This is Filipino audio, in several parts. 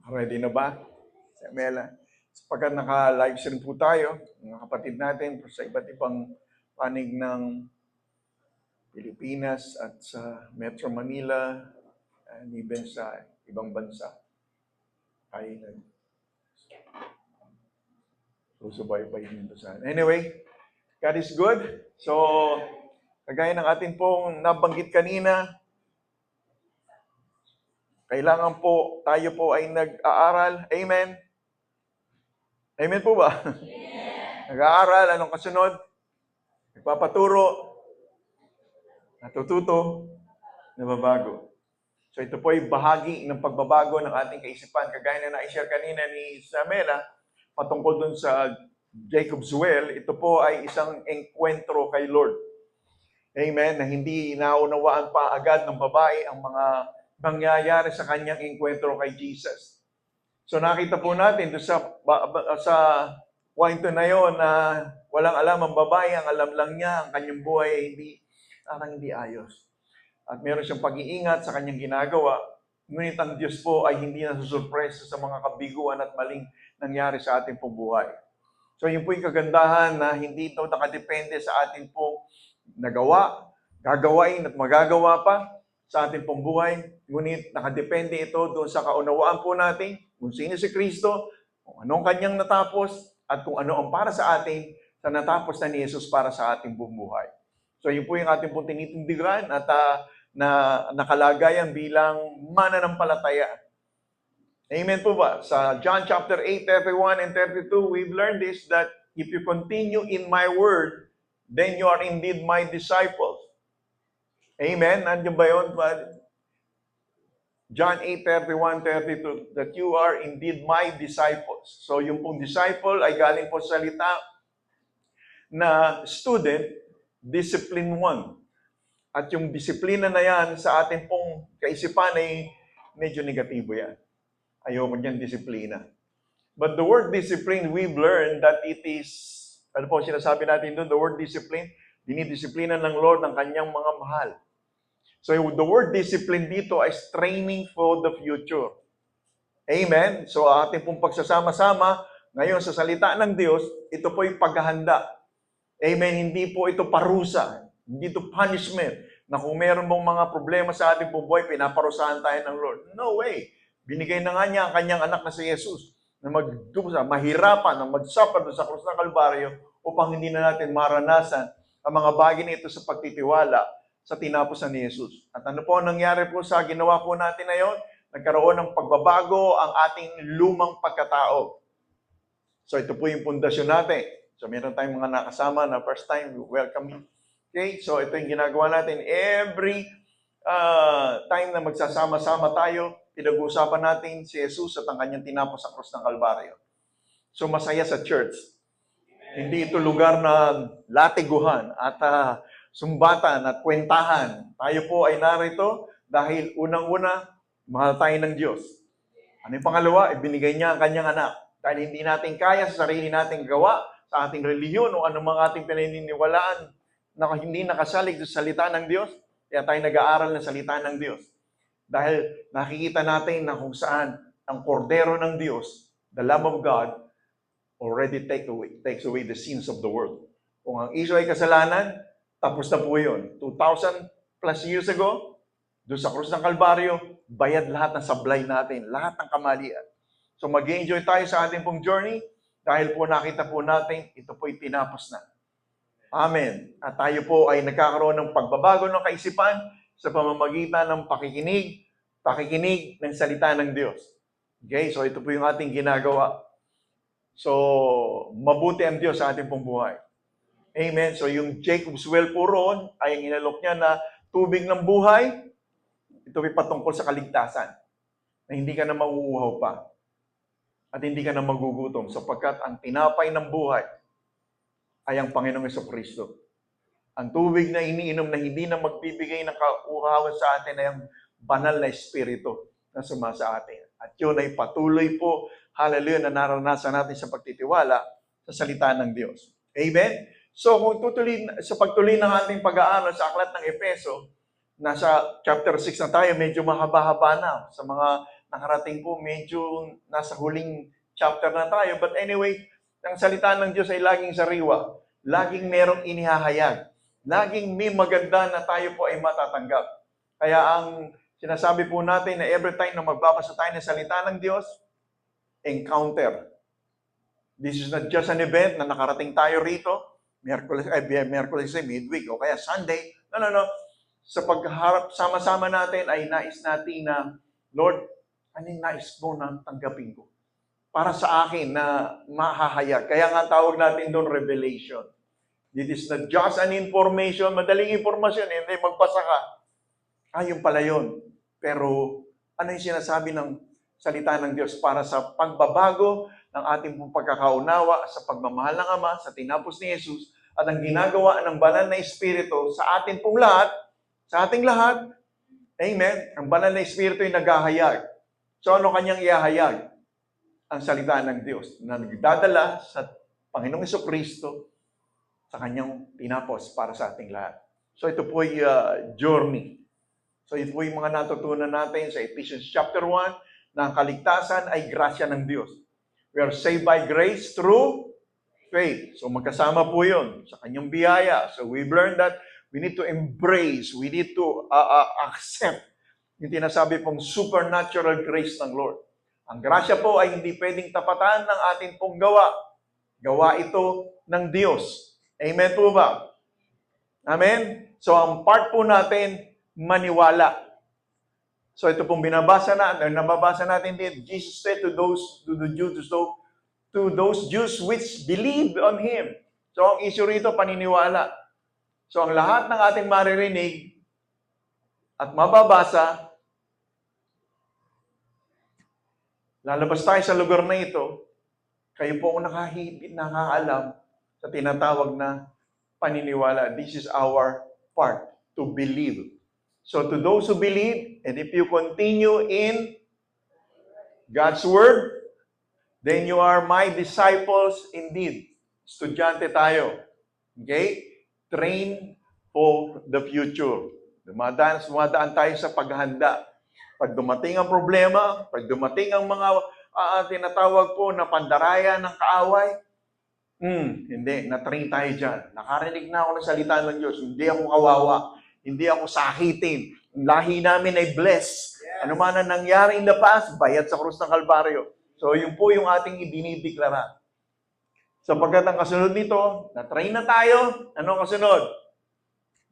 Ready na ba? Si Mela. Sapagkat naka-live stream po tayo, mga kapatid natin sa iba't ibang panig ng Pilipinas at sa Metro Manila and even sa ibang bansa ay susubaybay dito sa. Anyway, God is good. So, kagaya ng atin pong nabanggit kanina, kailangan po tayo po ay nag-aaral. Amen? Amen po ba? Yeah. Nag-aaral, anong kasunod? Nagpapaturo, natututo, nababago. So ito po ay bahagi ng pagbabago ng ating kaisipan. Kagaya na na-share kanina ni Samela, patungkol dun sa Jacob's Well, ito po ay isang enkwentro kay Lord. Amen? Na hindi naunawaan pa agad ng babae ang mga nangyayari sa kanyang enkwentro kay Jesus. So nakita po natin doon sa kwento na yon na walang alam ang babae, ang alam lang niya, ang kanyang buhay hindi ayos. At meron siyang pag-iingat sa kanyang ginagawa, ngunit ang Diyos po ay hindi nasusurpresa sa mga kabiguan at maling nangyari sa ating pong buhay. So yun po yung kagandahan na hindi ito nakadepende sa ating pong nagawa, gagawain at magagawa pa sa ating pong buhay, ngunit nakadepende ito doon sa kaunawaan po natin kung sino si Kristo, kung anong kanyang natapos, at kung ano ang para sa atin sa natapos na ni Jesus para sa ating buong buhay. So yun po yung ating pong tinitindigan at na nakalagayan bilang mananampalataya. Amen po ba? Sa John chapter 8, 31 and 32, we've learned this, that if you continue in my word, then you are indeed my disciples. Amen? Nandiyan ba yun? John 8, 31, 32, that you are indeed my disciples. So yung pong disciple ay galing po sa salita na student, discipline 1. At yung disiplina na yan sa ating pong kaisipan ay medyo negatibo yan. Ayoko niyan disiplina. But the word discipline, we've learned that it is, ano po sinasabi natin doon, the word discipline, dinidisiplina ng Lord ng kanyang mga mahal. So the word discipline dito is training for the future. Amen? So ating pong pagsasama-sama ngayon sa salita ng Diyos, ito po yung paghahanda. Amen? Hindi po ito parusa. Hindi ito punishment. Na kung meron mong mga problema sa ating pong buhay, pinaparusahan tayo ng Lord. No way. Binigay na nga niya ang kanyang anak na si Jesus na mahirapan, na magsuffer sa krus ng Kalbaryo upang hindi na natin maranasan ang mga bagay na ito sa pagtitiwala sa tinapusan ni Jesus. At ano po nangyari po sa ginawa po natin na yon? Nagkaroon ng pagbabago ang ating lumang pagkatao. So ito po yung pundasyon natin. So meron tayong mga nakasama na first time, welcome you. Okay, so ito yung ginagawa natin. Every time na magsasama-sama tayo, pinag-uusapan natin si Jesus at ang kanyang tinapos sa krus ng Kalbaryo. So masaya sa church. Hindi ito lugar na latiguhan at sumbatan at kwentahan. Tayo po ay narito dahil unang-una, mahal tayo ng Diyos. Ano yung pangalawa? Ibinigay niya ang kanyang anak. Dahil hindi natin kaya sa sarili nating gawa, sa ating relihiyon o anumang ating pinaniniwalaan na hindi nakasalig sa salita ng Diyos, kaya tayo nag-aaral ng salita ng Diyos. Dahil nakikita natin na kung saan ang kordero ng Diyos, the Lamb of God, already takes away the sins of the world. Kung ang issue ay kasalanan, tapos na po yun. 2,000 plus years ago, doon sa krus ng Kalbaryo, bayad lahat ng sablay natin, lahat ng kamalian. So mag-enjoy tayo sa ating pong journey dahil po nakita po natin, ito po'y tinapos na. Amen. At tayo po ay nagkakaroon ng pagbabago ng kaisipan sa pamamagitan ng pakikinig ng salita ng Diyos. Okay? So ito po yung ating ginagawa. So, mabuti ang Diyos sa ating pong buhay. Amen. So yung Jacob's Well po roon ay ang inalok niya na tubig ng buhay. Ito ay patungkol sa kaligtasan. Na hindi ka na mauuhaw pa. At hindi ka na magugutom sapagkat ang tinapay ng buhay ay ang Panginoong Jesucristo. Ang tubig na iniinom na hindi na magbibigay ng kauhawan sa atin ay ang banal na Espiritu na sumasa atin. At yun ay patuloy po, hallelujah, na naranasan natin sa pagtitiwala sa salita ng Diyos. Amen? So kung sa pagtuloy ng ating pag-aaral sa aklat ng Efeso, nasa chapter 6 na tayo, medyo mahaba-haba na sa mga nakarating po, medyo nasa huling chapter na tayo. But anyway, ang salita ng Diyos ay laging sariwa. Laging merong inihahayag. Laging may maganda na tayo po ay matatanggap. Kaya ang sinasabi po natin na every time na magbabasa tayo ng salita ng Diyos, encounter. This is not just an event na nakarating tayo rito, Merkulis ay midweek, o kaya Sunday. No. Sa pagharap, sama-sama natin ay nais natin na, Lord, ano yung nais mo na tanggapin ko? Para sa akin na mahahayag. Kaya nga tawag natin doon revelation. This is not just an information, madaling informasyon, hindi magbasa ka. Yung pala yun. Pero ano yung sinasabi ng salita ng Diyos para sa pagbabago ng ating pong pagkakaunawa sa pagmamahal ng Ama, sa tinapos ni Jesus, at ang ginagawa ng banal na Espiritu sa ating pong lahat, sa ating lahat, amen, ang banal na Espiritu ay naghahayag. So ano kanyang ihahayag? Ang salita ng Diyos na nagdadala sa Panginoong Jesucristo sa kanyang tinapos para sa ating lahat. So ito po ay journey. So ito po yung mga natutunan natin sa Ephesians chapter 1 na ang kaligtasan ay grasya ng Diyos. We are saved by grace through faith. So magkasama po yun sa kanyang biyaya. So we've learned that we need to embrace, we need to accept yung tinasabi pong supernatural grace ng Lord. Ang grasya po ay hindi pwedeng tapatan ng ating pong gawa. Gawa ito ng Diyos. Amen po ba? Amen? So ang part po natin, maniwala. So ito pong nababasa natin din, Jesus said to those Jews which believed on Him. So ang issue rito, paniniwala. So ang lahat ng ating maririnig at mababasa, lalabas tayo sa lugar na ito, kayo po ang nakakaalam sa tinatawag na paniniwala. This is our part, to believe. So to those who believe, and if you continue in God's Word, then you are my disciples indeed. Estudyante tayo. Okay? Train for the future. Dumadaan tayo sa paghahanda. Pag dumating ang problema, pag dumating ang mga tinatawag po na pandaraya ng kaaway, hindi, na-train tayo dyan. Nakarinig na ako ng salita ng Diyos. Hindi ako kawawa. Hindi ako sakitin. Ang lahi namin ay blessed. Ano man ang nangyari in the past, bayad sa krus ng Kalbaryo. So, yun po yung ating idinideklara. Sapagkat ang kasunod nito, na-train na tayo. Ano ang kasunod?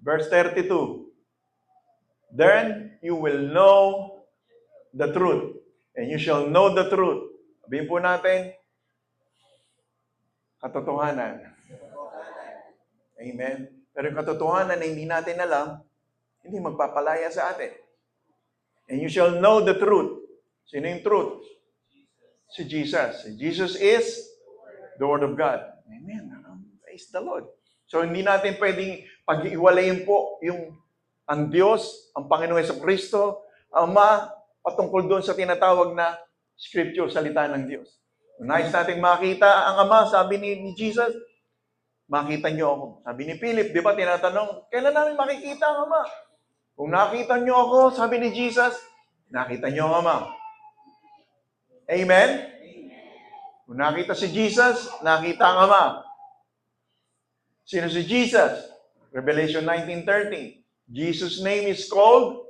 Verse 32. Then you will know the truth. And you shall know the truth. Sabihin po natin, katotohanan. Amen. Pero yung katotohanan na hindi natin alam, hindi magpapalaya sa atin. And you shall know the truth. Sino yung truth? Si Jesus. Si Jesus is the Word of God. Amen. Praise the Lord. So hindi natin pwedeng pag-iwalayin po yung ang Diyos, ang Panginoong Jesucristo, Ama, patungkol doon sa tinatawag na Scripture, salita ng Diyos. Kung nais natin makita ang Ama, sabi ni Jesus, makita niyo ako. Sabi ni Philip, di ba, tinatanong, kailan namin makikita ang Ama? Kung nakita niyo ako, sabi ni Jesus, nakita niyo ang Ama. Amen? Kung nakita si Jesus, nakita ang Ama. Sino si Jesus? Revelation 19:30. Jesus' name is called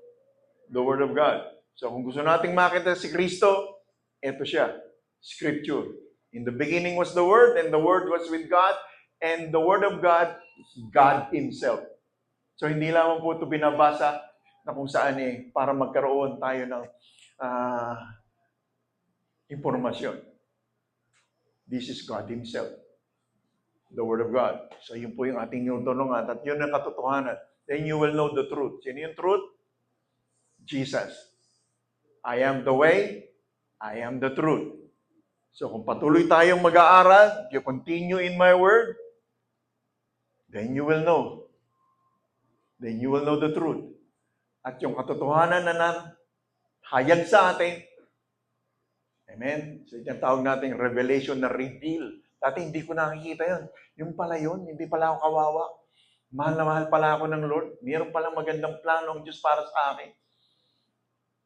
the Word of God. So kung gusto nating makita si Kristo, ito siya, Scripture. In the beginning was the Word, and the Word was with God, and the Word of God is God Himself. So hindi lamang po ito binabasa na kung saan para magkaroon tayo ng impormasyon. This is God Himself. The Word of God. So yun po yung ating tinutulungan at yun ang katotohanan. Then you will know the truth. Sino yung truth? Jesus. I am the way, I am the truth. So kung patuloy tayong mag-aaral, you continue in my word, then you will know. Then you will know the truth. At yung katotohanan na hayag sa atin, amen? So yung tawag natin revelation na reveal. Dati hindi ko nakikita yun. Yung pala yun, hindi pala ako kawawa. Mahal na mahal pala ako ng Lord. Mayroon palang magandang plano ng Diyos para sa akin.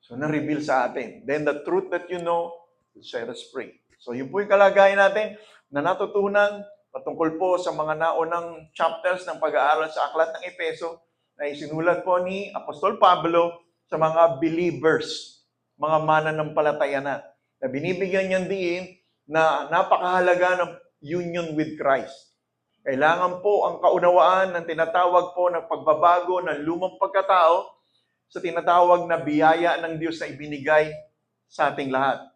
So So, na-reveal sa atin. Then the truth that you know will set us free. So, yun po yung kalagayan natin na natutunan patungkol po sa mga naunang chapters ng pag-aaral sa Aklat ng Efeso na isinulat po ni Apostol Pablo sa mga believers, mga mananampalataya na binibigyan niyang diin na napakahalaga ng union with Christ. Kailangan po ang kaunawaan ng tinatawag po ng pagbabago ng lumang pagkatao sa tinatawag na biyaya ng Diyos na ibinigay sa ating lahat.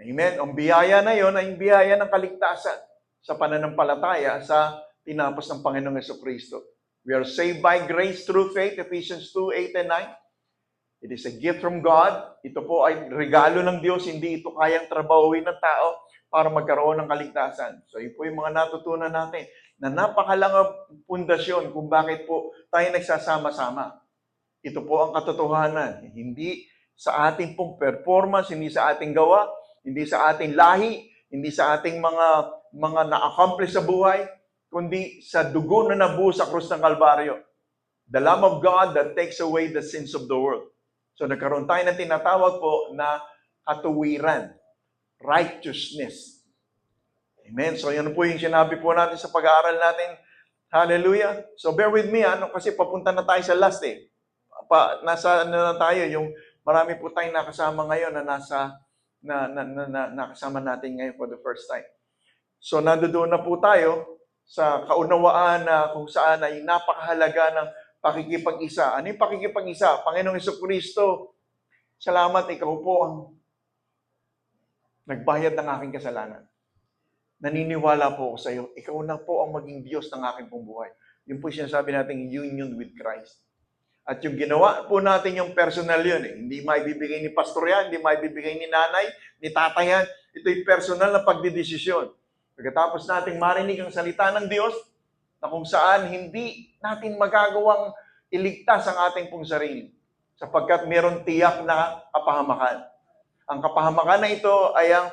Amen? Ang biyaya na yon ay biyaya ng kaligtasan sa pananampalataya sa tinapos ng Panginoong Jesucristo. We are saved by grace through faith, Ephesians 2:8 and 9. It is a gift from God. Ito po ay regalo ng Diyos, hindi ito kayang trabahuin ng tao para magkaroon ng kaligtasan. So, yun po yung mga natutunan natin na napakalangang pundasyon kung bakit po tayo nagsasama-sama. Ito po ang katotohanan. Hindi sa ating pong performance, hindi sa ating gawa, hindi sa ating lahi, hindi sa ating mga na-accomplish sa buhay, kundi sa dugo na nabuo sa krus ng Kalbaryo. The Lamb of God that takes away the sins of the world. So nagkaroon tayo ng tinatawag po na katuwiran, righteousness. Amen. So yan po yung sinabi po natin sa pag-aaral natin. Hallelujah. So bear with me, kasi papunta na tayo sa last eh. Nasa na tayo, yung marami po tayong nakasama ngayon na nakasama natin ngayon for the first time. So nandoon na po tayo sa kaunawaan na kung saan ay napakahalaga ng pakikipag-isa. Ano yung pakikipag-isa? Panginoong Jesucristo, salamat, ikaw po ang nagbayad ng aking kasalanan. Naniniwala po ako sa iyo. Ikaw na po ang maging Diyos ng aking pong buhay. Yun po sinasabi natin, union with Christ. At yung ginawa po natin yung personal yun. Hindi maibibigay ni pastor yan, hindi maibibigay ni nanay, ni tatay yan. Ito yung personal na pagdidesisyon. Pagkatapos nating marinig ang salita ng Diyos, na kung saan hindi natin magagawang iligtas ang ating pong sarili. Sapagkat meron tiyak na kapahamakan. Ang kapahamakan na ito ay ang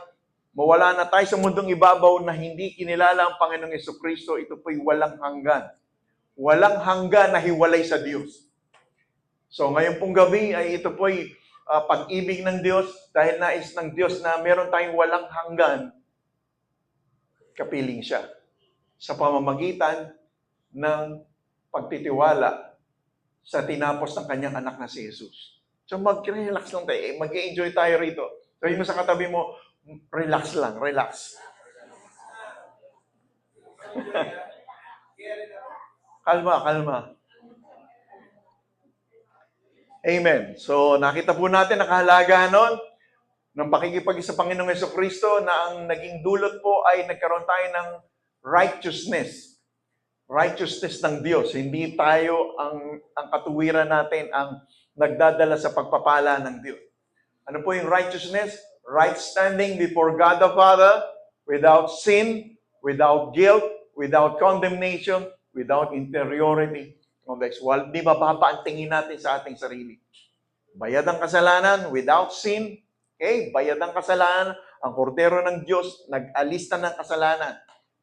mawala na tayo sa mundong ibabaw na hindi kinilala ang Panginoong Jesucristo. Ito po'y walang hanggan. Walang hanggan na hiwalay sa Diyos. So ngayon pong gabi ay ito po'y pag-ibig ng Diyos dahil nais ng Diyos na meron tayong walang hanggan, kapiling siya sa pamamagitan ng pagtitiwala sa tinapos ng kanyang anak na si Jesus. So mag-relax lang tayo, mag-enjoy tayo rito. Sabi mo sa katabi mo, relax lang, relax. Kalma, kalma. Amen. So, nakita po natin ang kahalagahan nun ng pakikipag-isa Panginoong Jesucristo na ang naging dulot po ay nagkaroon tayo ng righteousness. Righteousness ng Diyos. Hindi tayo ang katuwiran natin ang nagdadala sa pagpapala ng Diyos. Ano po yung righteousness? Right standing before God the Father without sin, without guilt, without condemnation, without inferiority. Di mababa ang tingin natin sa ating sarili. Bayad ang kasalanan without sin. Okay? Bayad ang kasalanan. Ang kordero ng Diyos, nag-alis na ng kasalanan.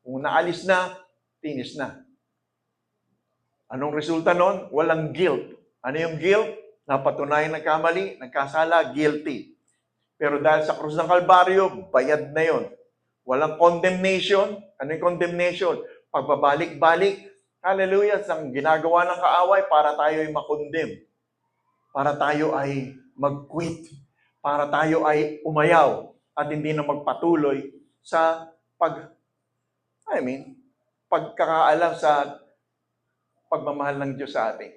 Kung naalis na, finish na. Anong resulta nun? Walang guilt. Ano yung guilt? Napatunayan nagkamali, nagkasala, guilty. Pero dahil sa krus ng Kalbaryo, bayad na yon. Walang condemnation. Ano yung condemnation? Pagbabalik-balik. Hallelujah! Ang ginagawa ng kaaway para tayo ay makondem. Para tayo ay mag-quit. Para tayo ay umayaw at hindi na magpatuloy sa pagkakaalam sa pagmamahal ng Diyos sa atin.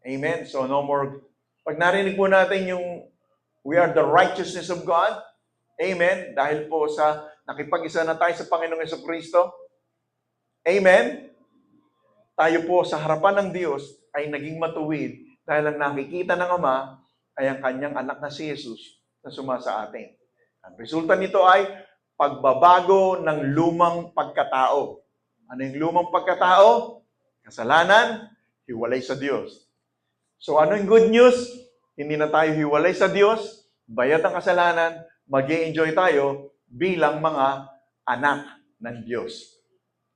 Amen? So no more. Pag narinig po natin yung we are the righteousness of God, amen, dahil po sa nakipag-isa na tayo sa Panginoong Jesucristo, amen, tayo po sa harapan ng Diyos ay naging matuwid dahil ang nakikita ng Ama ay ang kanyang anak na si Jesus na sumasa atin. Ang resulta nito ay pagbabago ng lumang pagkatao. Ano yung lumang pagkatao? Kasalanan, hiwalay sa Diyos. So ano yung good news? Hindi na tayo hiwalay sa Diyos, bayad ang kasalanan, mag-i-enjoy tayo bilang mga anak ng Diyos.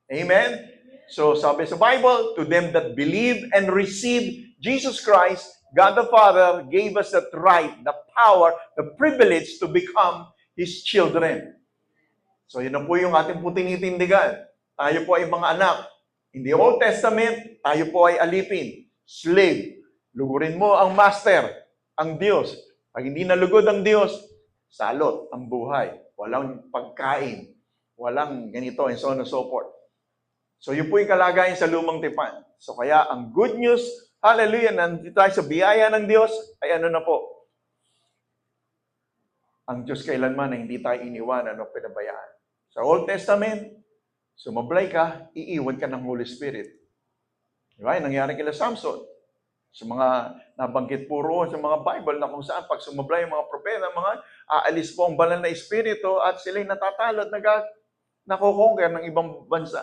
Amen? So sabi sa Bible, to them that believe and receive Jesus Christ, God the Father gave us that right, the power, the privilege to become His children. So yun na po yung ating po tinitindigan. Tayo po ay mga anak. In the Old Testament, tayo po ay alipin, slave. Lugurin mo ang master, ang Diyos. Pag hindi nalugod ang Diyos, salot ang buhay. Walang pagkain. Walang ganito and so on and so forth. So yun po yung kalagayan sa lumang tipan. So kaya ang good news, hallelujah, nandito tayo sa biyaya ng Diyos, ay ano na po? Ang Diyos kailanman na hindi tayo iniwanan o pinabayaan. Sa Old Testament, sumablay ka, iiwan ka ng Holy Spirit. Diba? Yung nangyari kila Samson. Sa mga nabanggit po roon sa mga Bible na kung saan pag sumablay yung mga propeta, aalis po ang banal na espiritu at sila'y natatalo at nakukonquer ng ibang bansa.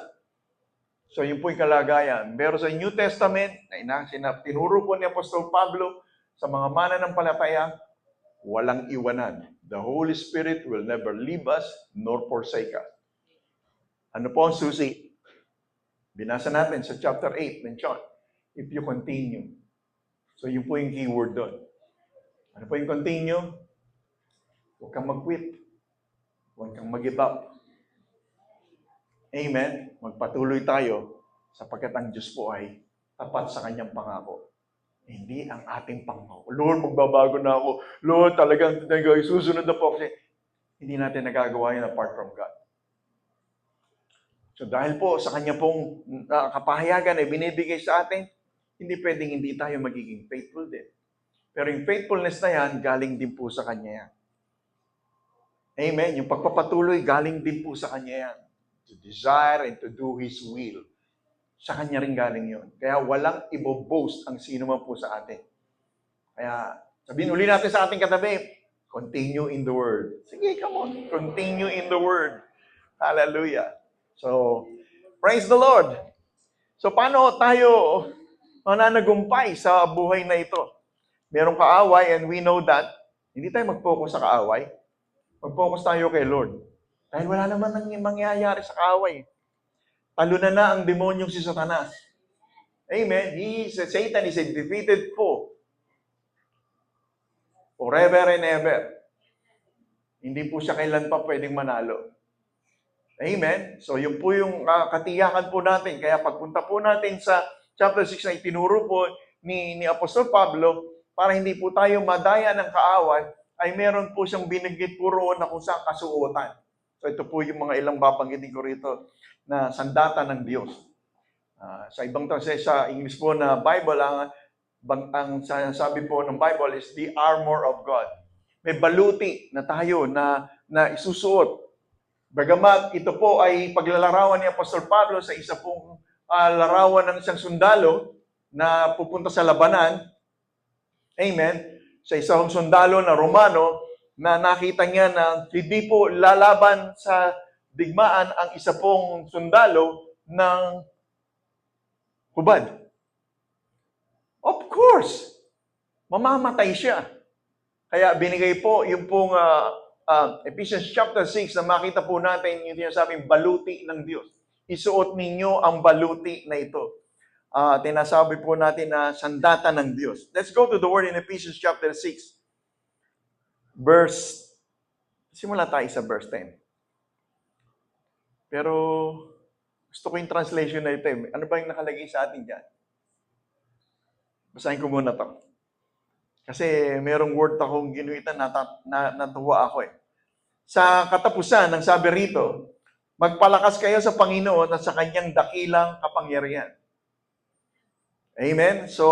So yun po yung kalagayan. Pero sa New Testament, na tinuro po ni Apostol Pablo sa mga mananampalataya, walang iwanan. The Holy Spirit will never leave us nor forsake us. Ano po ang susi? Binasa natin sa chapter 8 ng John. If you continue. So yun po yung keyword doon. Ano po yung continue? Huwag kang mag-quit. Huwag kang mag-give up. Amen? Magpatuloy tayo sapagkat ang Diyos po ay tapat sa kanyang pangako. Hindi ang ating pangako. Lord, magbabago na ako. Lord, talagang susunod na po kasi hindi natin nagagawa yun apart from God. So dahil po sa kanya pong kapahayagan ay binibigay sa atin, hindi pwedeng hindi tayo magiging faithful din. Pero yung faithfulness na yan, galing din po sa kanya yan. Amen? Yung pagpapatuloy, galing din po sa kanya yan. To desire and to do His will. Sa kanya rin galing yun. Kaya walang ibo-boast ang sino man po sa atin. Kaya sabihin uli natin sa ating katabi, continue in the Word. Sige, come on. Continue in the Word. Hallelujah. So, praise the Lord. So, paano tayo mananagumpay sa buhay na ito? Merong kaaway and we know that. Hindi tayo mag-focus sa kaaway. Mag-focus tayo kay Lord. Dahil wala naman nang mangyayari sa kaaway. Talunan na ang demonyong si Satanas. Amen. Satan is a defeated foe. Forever and ever. Hindi po siya kailan pa pwedeng manalo. Amen. So yun po yung katiyakan po natin. Kaya pagpunta po natin sa chapter 6 na itinuro po ni Apostol Pablo, para hindi po tayo madaya ng kaaway, ay meron po siyang binigit po roon na kung saan kasuotan. So ito po yung mga ilang babanggitin ko rito na sandata ng Diyos. Sa ibang sa English po na Bible, ang sabi po ng Bible is the armor of God. May baluti na tayo na isusuot. Bagamat ito po ay paglalarawan ni Apostol Pablo sa isa pong larawan ng isang sundalo na pupunta sa labanan. Amen. Sa isang sundalo na Romano na nakita niya na hindi po lalaban sa digmaan ang isa pong sundalo ng hubad. Of course, mamamatay siya. Kaya binigay po yung pong Ephesians chapter 6 na makita po natin yung tinasabing baluti ng Diyos. Isuot ninyo ang baluti na ito. Tinasabi po natin na sandata ng Diyos. Let's go to the word in Ephesians chapter 6. Simula tayo sa verse 10. Pero gusto ko yung translation na ito. Ano ba yung nakalagay sa atin dyan? Basahin ko muna to. Kasi merong word akong ginuitan, natuwa ako . Sa katapusan, ng sabi rito, magpalakas kayo sa Panginoon at sa kanyang dakilang kapangyarihan. Amen? So,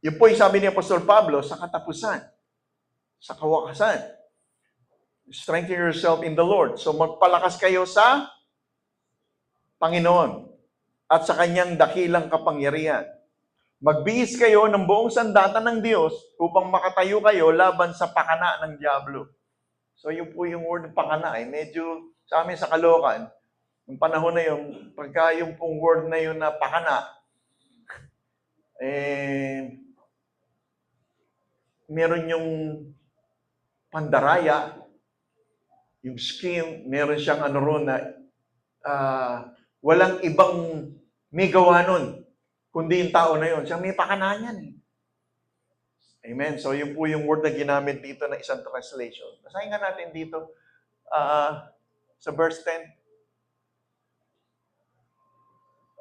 yun po yung sabi ni Apostol Pablo, sa katapusan, sa kawakasan. Strengthen yourself in the Lord. So, magpalakas kayo sa Panginoon at sa kanyang dakilang kapangyarihan. Magbihis kayo ng buong sandata ng Diyos upang makatayo kayo laban sa pakana ng Diablo. So, yun po yung word pakana. Medyo sa amin sa Caloocan, yung panahon na yun, pagka yung pong word na yun na pakana, meron yung pandaraya, yung scheme, meron siyang ron na walang ibang may gawa nun, kundi yung tao na yun. Siya may pakana yan . Amen. So yun po yung word na ginamit dito na isang translation. Basahin nga natin dito sa verse 10.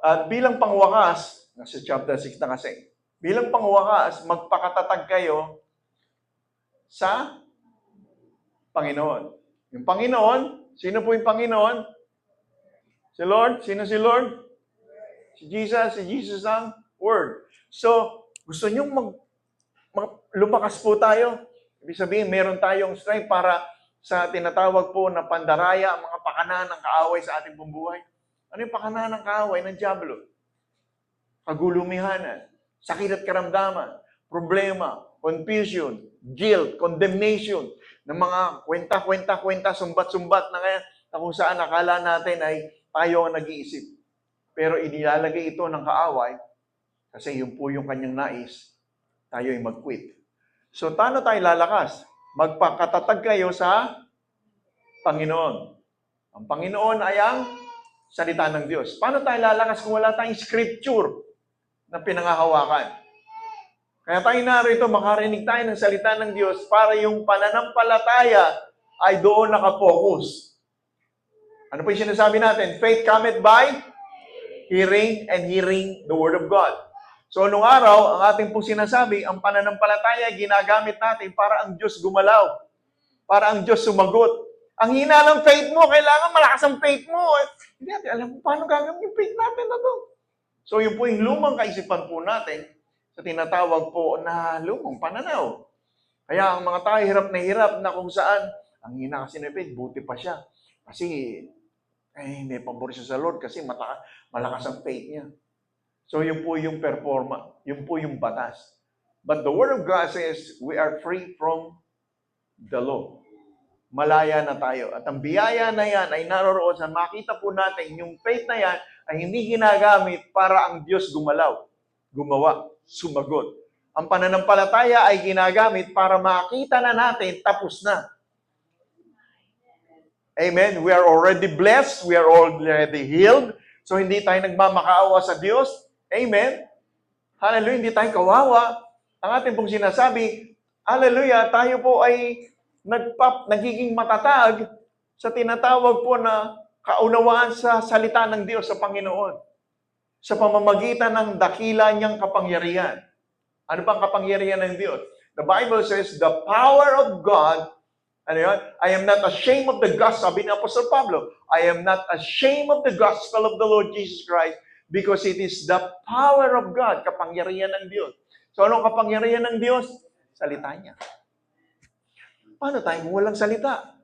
At bilang pangwakas, nasa chapter 6 na kasi, bilang pangwakas, magpakatatag kayo sa Panginoon. Yung Panginoon, sino po yung Panginoon? Si Lord? Sino si Lord? Si Jesus ang Word. So, gusto nyong lumakas po tayo. Ibig sabihin, meron tayong strength para sa tinatawag po na pandaraya, ang mga pakana ng kaaway sa ating buhay. Ano yung pakana ng kaaway ng Diablo? Kagulumihanan, sakit at karamdaman, problema, confusion, guilt, condemnation, ng mga kwenta, sumbat-sumbat na kaya na kung saan akala natin ay tayo ang nag-iisip. Pero inilalagay ito ng kaaway kasi yun po yung kanyang nais, tayo ay mag-quit. So, paano tayo lalakas? Magpakatatag kayo sa Panginoon. Ang Panginoon ay ang salita ng Diyos. Paano tayo lalakas kung wala tayong scripture na pinangahawakan? Kaya tayo narito, makarinig tayo ng salita ng Diyos para yung pananampalataya ay doon nakapokus. Ano po yung sinasabi natin? Faith cometh by hearing and hearing the Word of God. So, nung araw, ang ating pong sinasabi, ang pananampalataya ginagamit natin para ang Diyos gumalaw. Para ang Diyos sumagot. Ang hina ng faith mo, kailangan malakas ang faith mo. Hindi natin alam kung paano gagawin yung faith natin na to. So, yun po yung lumang kaisipan po natin sa tinatawag po na lumang pananaw. Kaya ang mga tayo hirap na kung saan, ang hina kasi ng faith, buti pa siya. Kasi, may pabor siya sa Lord kasi malakas ang faith niya. So, yun po yung performa. Yun po yung batas. But the Word of God says, we are free from the law. Malaya na tayo. At ang biyaya na yan ay naroroon sa makita po natin, yung faith na yan ay hindi ginagamit para ang Diyos gumalaw, gumawa, sumagot. Ang pananampalataya ay ginagamit para makita na natin, tapos na. Amen? We are already blessed. We are already healed. So, hindi tayo nagmamakaawa sa Diyos. Amen? Hallelujah, hindi tayo kawawa. Ang ating pong sinasabi, hallelujah, tayo po ay nagiging matatag sa tinatawag po na kaunawaan sa salita ng Diyos sa Panginoon. Sa pamamagitan ng dakila niyang kapangyarihan. Ano bang kapangyarihan ng Diyos? The Bible says, the power of God, ano yun? I am not ashamed of the gospel, sabi ni Apostle Pablo, I am not ashamed of the gospel of the Lord Jesus Christ because it is the power of God, kapangyarihan ng Diyos. So, anong kapangyarihan ng Diyos? Salita niya. Paano tayo kung walang salita?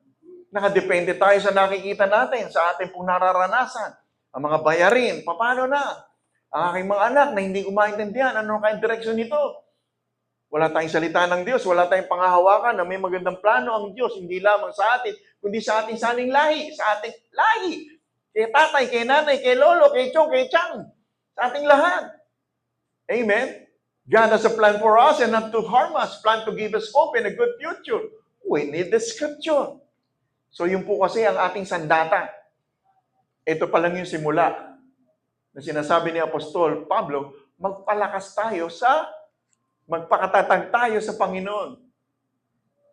Nakadepende tayo sa nakikita natin, sa ating pong nararanasan. Ang mga bayarin, paano na? Ang aking mga anak na hindi ko maintindihan, ano kayong direksyon nito? Wala tayong salita ng Diyos, wala tayong pangahawakan na may magandang plano ang Diyos, hindi lamang sa atin, kundi sa ating saning lahi, sa ating lahi. Kay tatay, kay nanay, kay lolo, kay chong, kay chang. Sa ating lahat. Amen? God has a plan for us and not to harm us, plan to give us hope and a good future. We need the scripture. So yun po kasi ang ating sandata. Ito pa lang yung simula na sinasabi ni Apostol Pablo, magpakatatag tayo sa Panginoon.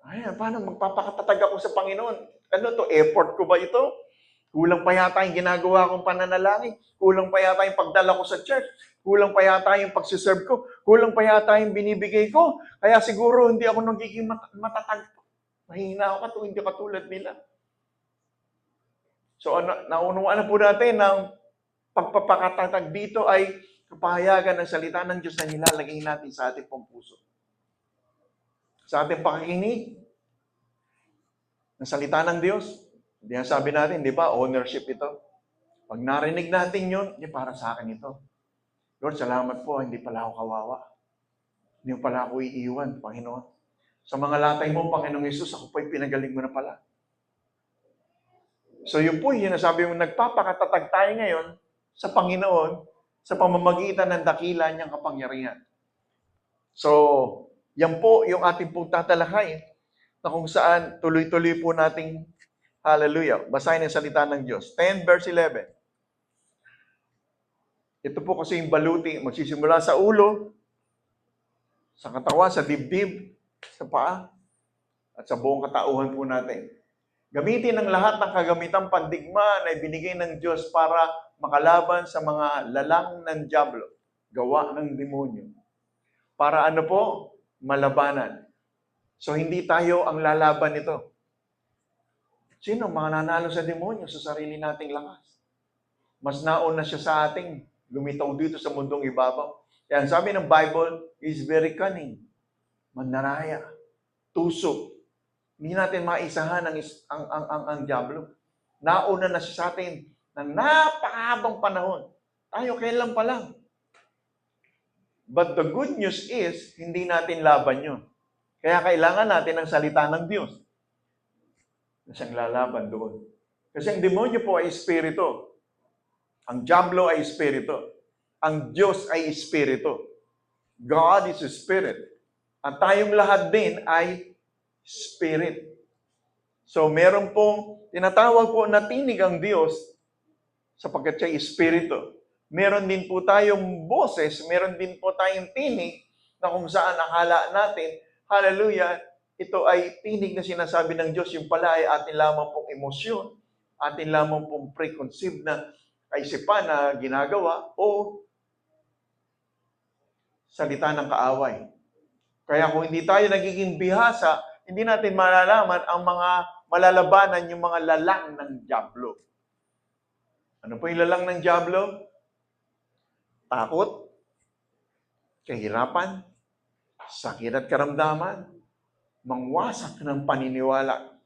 Ayan, paano magpapakatatag ako sa Panginoon? Ano to, effort ko ba ito? Kulang pa yata yung ginagawa kong pananalangin. Kulang pa yata yung pagdala ko sa church. Kulang pa yata yung pagsiserve ko. Kulang pa yata yung binibigay ko. Kaya siguro hindi ako nagiging matatag. Mahina ako hindi katulad nila. So, naunawaan na po natin ng pagpapakatatag dito ay kapahayagan ng salita ng Diyos na nilalagay natin sa ating pong puso. Sa ating pakikinig ng salita ng Diyos. Hindi ang sabi natin, di ba, ownership ito. Pag narinig natin yun, hindi para sa akin ito. Lord, salamat po, hindi pala ako kawawa. Hindi pala ako iiwan, Panginoon. Sa mga latay mo, Panginoong Yesus, ako po'y pinagaling mo na pala. So yun po, yun nasabi mo, nagpapakatatag tayo ngayon sa Panginoon sa pamamagitan ng dakila niyang kapangyarihan. So, yan po yung ating pong tatalakay na kung saan tuloy-tuloy po nating hallelujah. Basahin ang salita ng Diyos. 10 verse 11. Ito po kasi yung baluti. Magsisimula sa ulo, Sa katawan, sa dibdib, sa paa, at sa buong katauhan po natin. Gamitin ang lahat ng kagamitang pandigma na ibinigay ng Diyos para makalaban sa mga lalang ng dyablo, gawa ng demonyo. Para ano po? Malabanan. So hindi tayo ang lalaban nito. Sino mananalo sa demonyo? Sa sarili nating lakas. Mas nauna siya sa ating lumitaw dito sa mundong ibabaw. Kaya sabi ng Bible, is very cunning. Mandaraya. Tusok. Hindi natin maisahan ang diablo. Nauna na siya sa atin ng napakahabang panahon. Tayo kailan pa lang. But the good news is, hindi natin laban yun. Kaya kailangan natin ang salita ng Diyos na siyang lalaban doon. Kasi ang demonyo po ay espiritu. Ang diablo ay espiritu. Ang Diyos ay espiritu. God is a spirit. At tayong lahat din ay spirit. So meron pong tinatawag po na tinig ang Diyos sapagkat siya ay espiritu. Meron din po tayong boses, meron din po tayong tinig na kung saan akala natin, hallelujah, ito ay tinig na sinasabi ng Diyos, yung pala ay atin lamang pong emosyon, atin lamang pong preconceived na kaisipan na ginagawa o salita ng kaaway. Kaya kung hindi tayo nagiging bihasa, hindi natin malalaman ang mga malalabanan, yung mga lalang ng diablo. Ano po yung lalang ng diablo? Takot, kahirapan, sakit at karamdaman, mangwasak ng paniniwala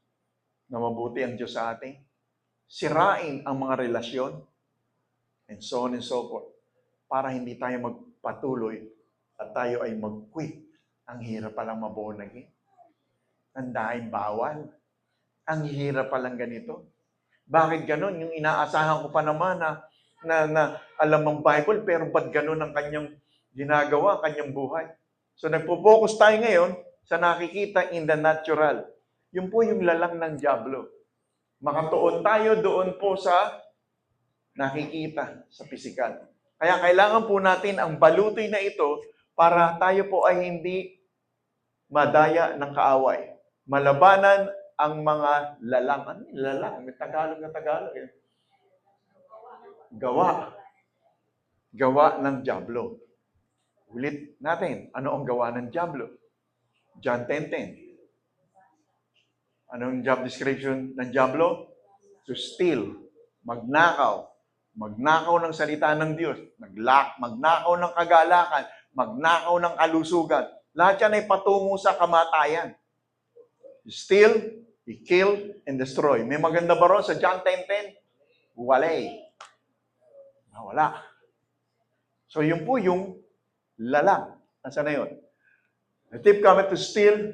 na mabuti ang Diyos sa atin, sirain ang mga relasyon, and so on and so forth, para hindi tayo magpatuloy at tayo ay mag-quit. Ang hirap palang mabonagin. Ang dahil bawal. Ang hirap palang ganito. Bakit ganon? Yung inaasahan ko pa naman na alam ang Bible, pero ba't ganon ang kanyang ginagawa, kanyang buhay? So nagpo-focus tayo ngayon sa nakikita in the natural. Yun po yung lalang ng diablo. Makatuon tayo doon po sa nakikita, sa pisikal. Kaya kailangan po natin ang baluti na ito para tayo po ay hindi madaya ng kaaway. Malabanan ang mga lalang. Ano yung lalang? May Tagalog na Tagalog. Eh. Gawa. Gawa ng diablo. Ulit natin. Ano ang gawa ng diablo? John 10:10. Anong job description ng diablo? To steal. Magnakaw. Magnakaw ng salita ng Diyos. Magnakaw ng kagalakan. Magnakaw ng kalusugan. Lahat yan ay patungo sa kamatayan. Steal, kill, and destroy. May maganda ba ron sa John 10:10? Walay. Wala. So yun po yung lalang. Nasaan na yun? The thief cometh to steal,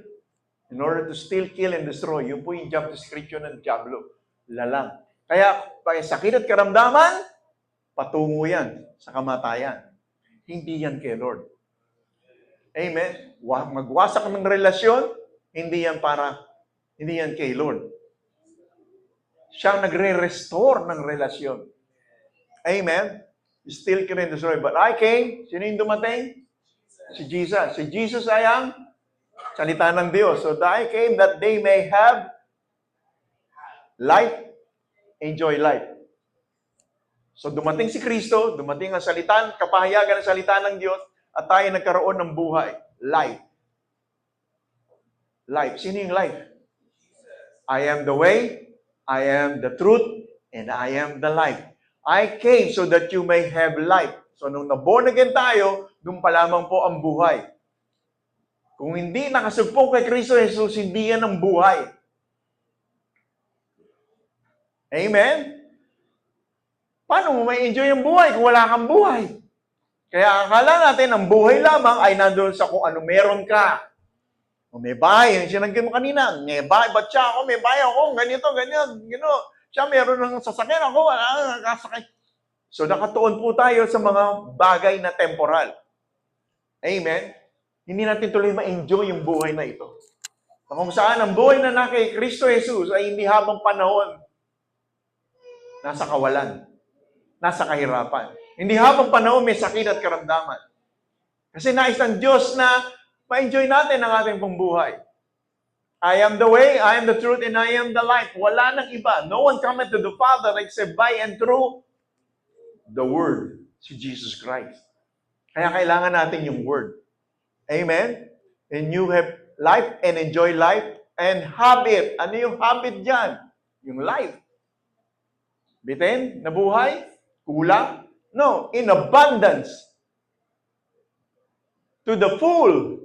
in order to steal, kill, and destroy. Yun po yung job description ng diablo. Lalang. Kaya sakit at karamdaman, patungo yan sa kamatayan. Hindi yan kay Lord. Amen? Magwasak ng relasyon, hindi yan kay Lord. Siya nagre-restore ng relasyon. Amen? Still can destroy. But I came, sino yung dumating? Si Jesus. Si Jesus ay ang salita ng Diyos. So I came that they may have life, enjoy life. So dumating si Kristo, dumating ang salita, kapahayagan ng salita ng Diyos, at tayo nagkaroon ng buhay. Life. Life. Sino yung life? I am the way, I am the truth, and I am the life. I came so that you may have life. So nung na-born again tayo, doon pa lamang po ang buhay. Kung hindi nakasugpong kay Kristo Jesus, hindi yan ang buhay. Amen? Paano mo may enjoy ang buhay kung wala kang buhay? Kaya akala natin ang buhay lamang ay nandoon sa kung ano meron ka. O may bahay, yung sinanggit mo kanina, may bahay, ba't siya ako, may bahay ako, ganito, ganyan, siya meron ng sasakyan ako, wala nakasakay. So nakatuon po tayo sa mga bagay na temporal. Amen? Hindi natin tuloy ma-enjoy yung buhay na ito. Kung saan ang buhay na kay Kristo Jesus ay hindi habang panahon nasa kawalan, nasa kahirapan. Hindi habang panahon may sakit at karamdaman. Kasi nais ng Diyos na ma-enjoy natin ang ating pong buhay. I am the way, I am the truth, and I am the life. Wala nang iba. No one cometh to the Father except by and through the Word, si Jesus Christ. Kaya kailangan natin yung Word. Amen? And you have life and enjoy life and habit. Ano yung habit dyan? Yung life. Bitin? Nabuhay? Kulang? No, in abundance. To the full,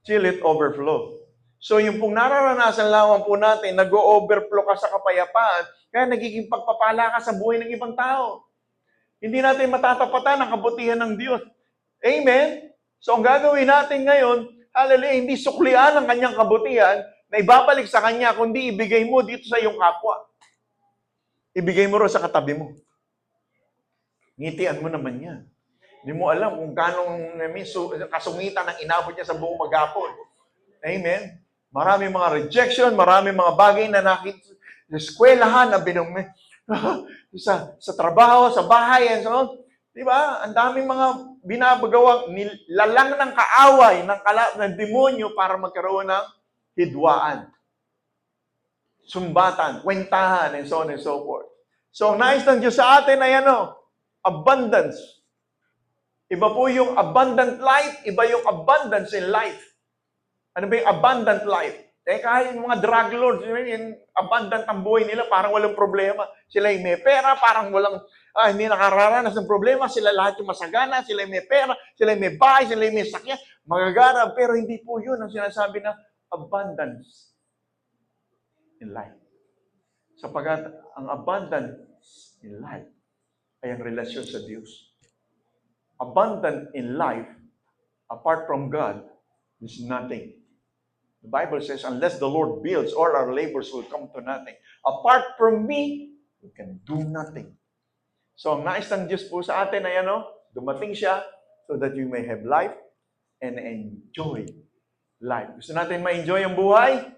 till it overflow. So yung pong nararanasan lamang po natin, nag-o-overflow ka sa kapayapaan, kaya nagiging pagpapala ka sa buhay ng ibang tao. Hindi natin matatapatan ang kabutihan ng Diyos. Amen? So ang gagawin natin ngayon, hallelujah, hindi suklian ang kanyang kabutihan na ibabalik sa kanya, kundi ibigay mo dito sa iyong kapwa. Ibigay mo rin sa katabi mo. Ngitian mo naman yan. Hindi mo alam kung ganong kasungitan ang inabot niya sa buong maghapon. Amen? Maraming mga rejection, maraming mga bagay na nakita sa eskwelahan na binumi. sa trabaho, sa bahay, and so on. Diba? Ang daming mga binabagawang nilalang ng kaaway, ng demonyo para magkaroon ng hidwaan. Sumbatan, kwentahan, and so on and so forth. So, nais ng Diyos sa atin ay abundance. Iba po yung abundant life, iba yung abundance in life. Ano ba yung abundant life? Kahit yung mga drug lords, yung abundant ang buhay nila, parang walang problema. Sila yung may pera, parang walang, hindi nakararanas ng problema. Sila lahat yung masagana, sila yung may pera, sila yung may bahay, sila yung may sakyan, magagana. Pero hindi po yun ang sinasabi na abundance in life. Sapagat ang abundance in life ay ang relasyon sa Diyos. Abundant in life, apart from God, is nothing. The Bible says, unless the Lord builds, all our labors will come to nothing. Apart from me, we can do nothing. So, ang nais ng Diyos po sa atin ay dumating siya so that you may have life and enjoy life. Gusto natin ma-enjoy ang buhay?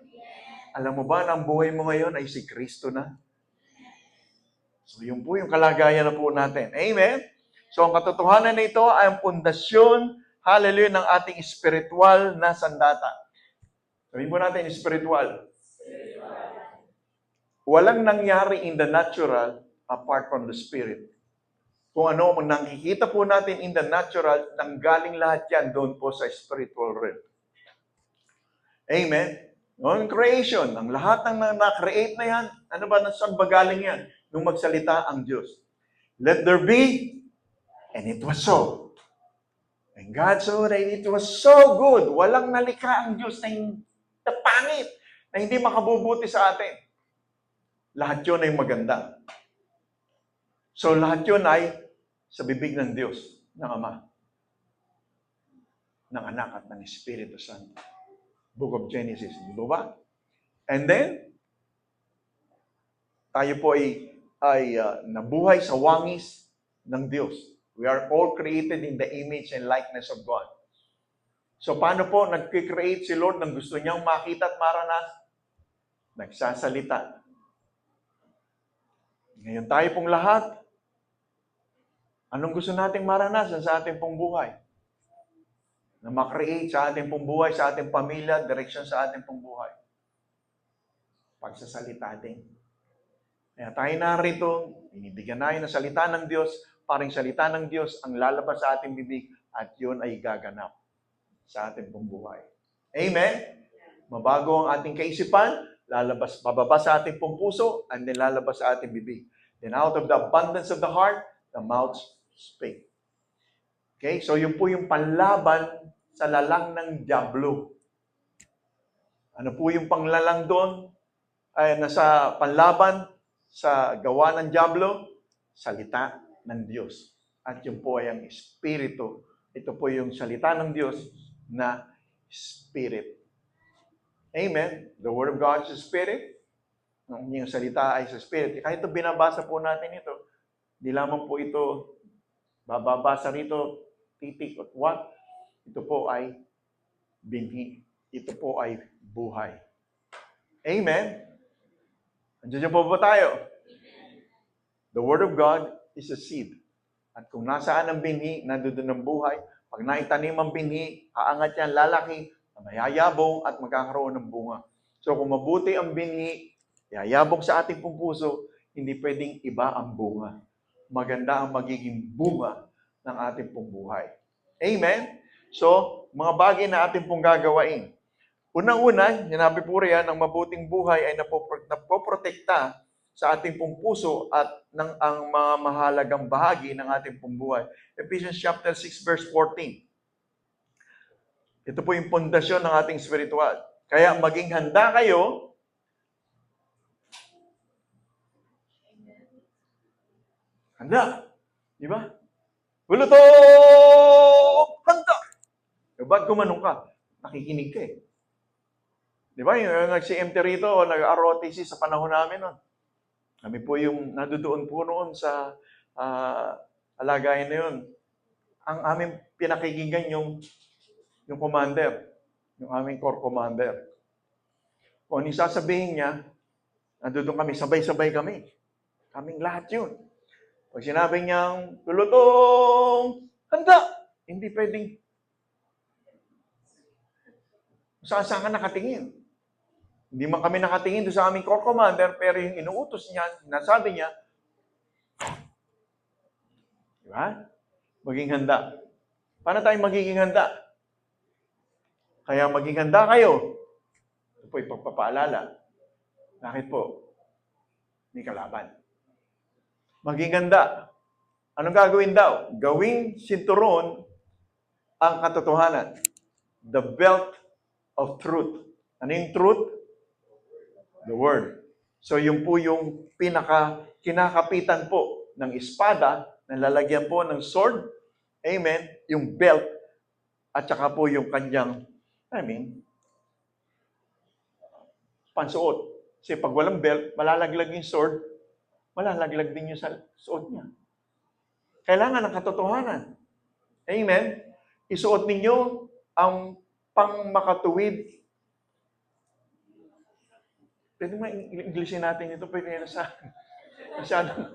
Alam mo ba na ang buhay mo ngayon ay si Kristo na? So, yun po yung kalagayan na po natin. Amen? So, ang katotohanan na ito ay ang pundasyon, hallelujah, ng ating spiritual na sandata. Sabihin po natin, spiritual. Walang nangyari in the natural apart from the spirit. Kung ano ang nakikita po natin in the natural, nanggaling lahat yan doon po sa spiritual realm. Amen? On creation, ang lahat ng na-create na yan, ano ba, saan ba galing yan? Nung magsalita ang Diyos. Let there be, and it was so. And God saw that it was so good. Walang nalikha ang Diyos na pangit, na hindi makabubuti sa atin. Lahat yun ay maganda. So lahat yun ay sa bibig ng Diyos, ng Ama, ng Anak at ng Espiritu Santo. Book of Genesis, di ba? And then, tayo po ay nabuhay sa wangis ng Diyos. We are all created in the image and likeness of God. So, paano po nag-create si Lord ng gusto niyang makita at maranasan? Nagsasalita. Ngayon tayo pong lahat, anong gusto nating maranasan sa ating pong buhay? Na makreate sa ating pong buhay, sa ating pamilya, direksyon sa ating pong buhay. Pagsasalita din. Kaya tayo narito, binibigyan natin ng salita ng Diyos, paring salita ng Diyos ang lalabas sa ating bibig at yun ay gaganap sa ating pong buhay. Amen? Mabago ang ating kaisipan, bababa sa ating pong puso, and then lalabas sa ating bibig. Then out of the abundance of the heart, the mouth speak. Okay? So yun po yung panlaban sa lalang ng dyablo. Ano po yung panglalang doon? Ay nasa panlaban sa gawa ng dyablo, salita ng Diyos. At yun po ay ang Espiritu. Ito po yung salita ng Diyos na Spirit. Amen? The Word of God is Spirit. Yung salita ay sa Spirit. Kahit ito binabasa po natin ito, di lamang po ito bababasa rito, titik at what? Ito po ay binhi. Ito po ay buhay. Amen? Andiyan po ba tayo? The Word of God is a seed. At kung nasaan ang binhi, nandoon ang buhay. Pag naitanim ang binhi, aangat yan, lalaki, mayayabong at magkakaroon ng bunga. So kung mabuti ang binhi, yayabong sa ating pong puso, hindi pwedeng iba ang bunga. Maganda ang magiging bunga ng ating pong buhay. Amen? So, mga bagay na ating pong gagawain. Unang-una, sinabi po riyan, ang mabuting buhay ay napoprotekta sa ating pong puso at ang mga mahalagang bahagi ng ating pong buhay. Ephesians chapter 6 verse 14. Ito po yung pundasyon ng ating spiritual. Kaya maging handa kayo handa. Di ba? Bulutong! Handa! Ba't gumanong ka? Nakikinig ka eh. Di ba? Yung nag-CMT rito o nag-ROTC sa panahon namin nun. Kami po yung nadudoon po noon sa alagayan na yun. Ang aming pinakikinggan yung commander, yung aming corps commander. Kung ano sasabihin niya, nandoon kami, sabay-sabay kami. Kaming lahat yun. Pag sinabi niyang, lulutong, handa! Hindi pwedeng saan ka nakatingin. Hindi man kami nakatingin doon sa aming corps commander, pero yung inuutos niya, nasabi niya, di ba? Maging handa. Paano tayo magiging handa? Kaya maging handa kayo. Ito po ipagpapaalala. Bakit po? May kalaban. Maging handa. Anong gagawin daw? Gawing sinturon ang katotohanan. The belt of truth. Ano yung truth? The word. So yun po yung kinakapitan po ng espada, na lalagyan po ng sword, amen, yung belt, at saka po yung kanyang, pansuot. Kasi pag walang belt, malalaglag yung sword, malalaglag din yung suot niya. Kailangan ng katotohanan. Amen? Isuot ninyo ang pangmakatuwid. Pwede mo Englishin natin ito, pwede na sa masyadong,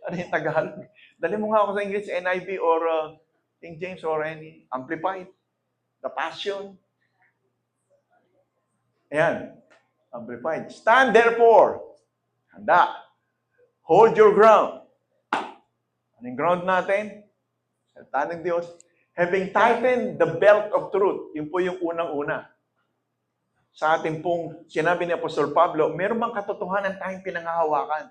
ano yung Tagalog. Dali mo nga ako sa English, NIV or King James or any Amplified. The Passion. Ayan. Amplified. Stand therefore. Handa. Hold your ground. Anong ground natin? Salita ng Diyos. Having tightened the belt of truth. Yun po yung unang-una. Sa ating pong sinabi ni Apostol Pablo, meron bang katotohanan tayong pinangahawakan?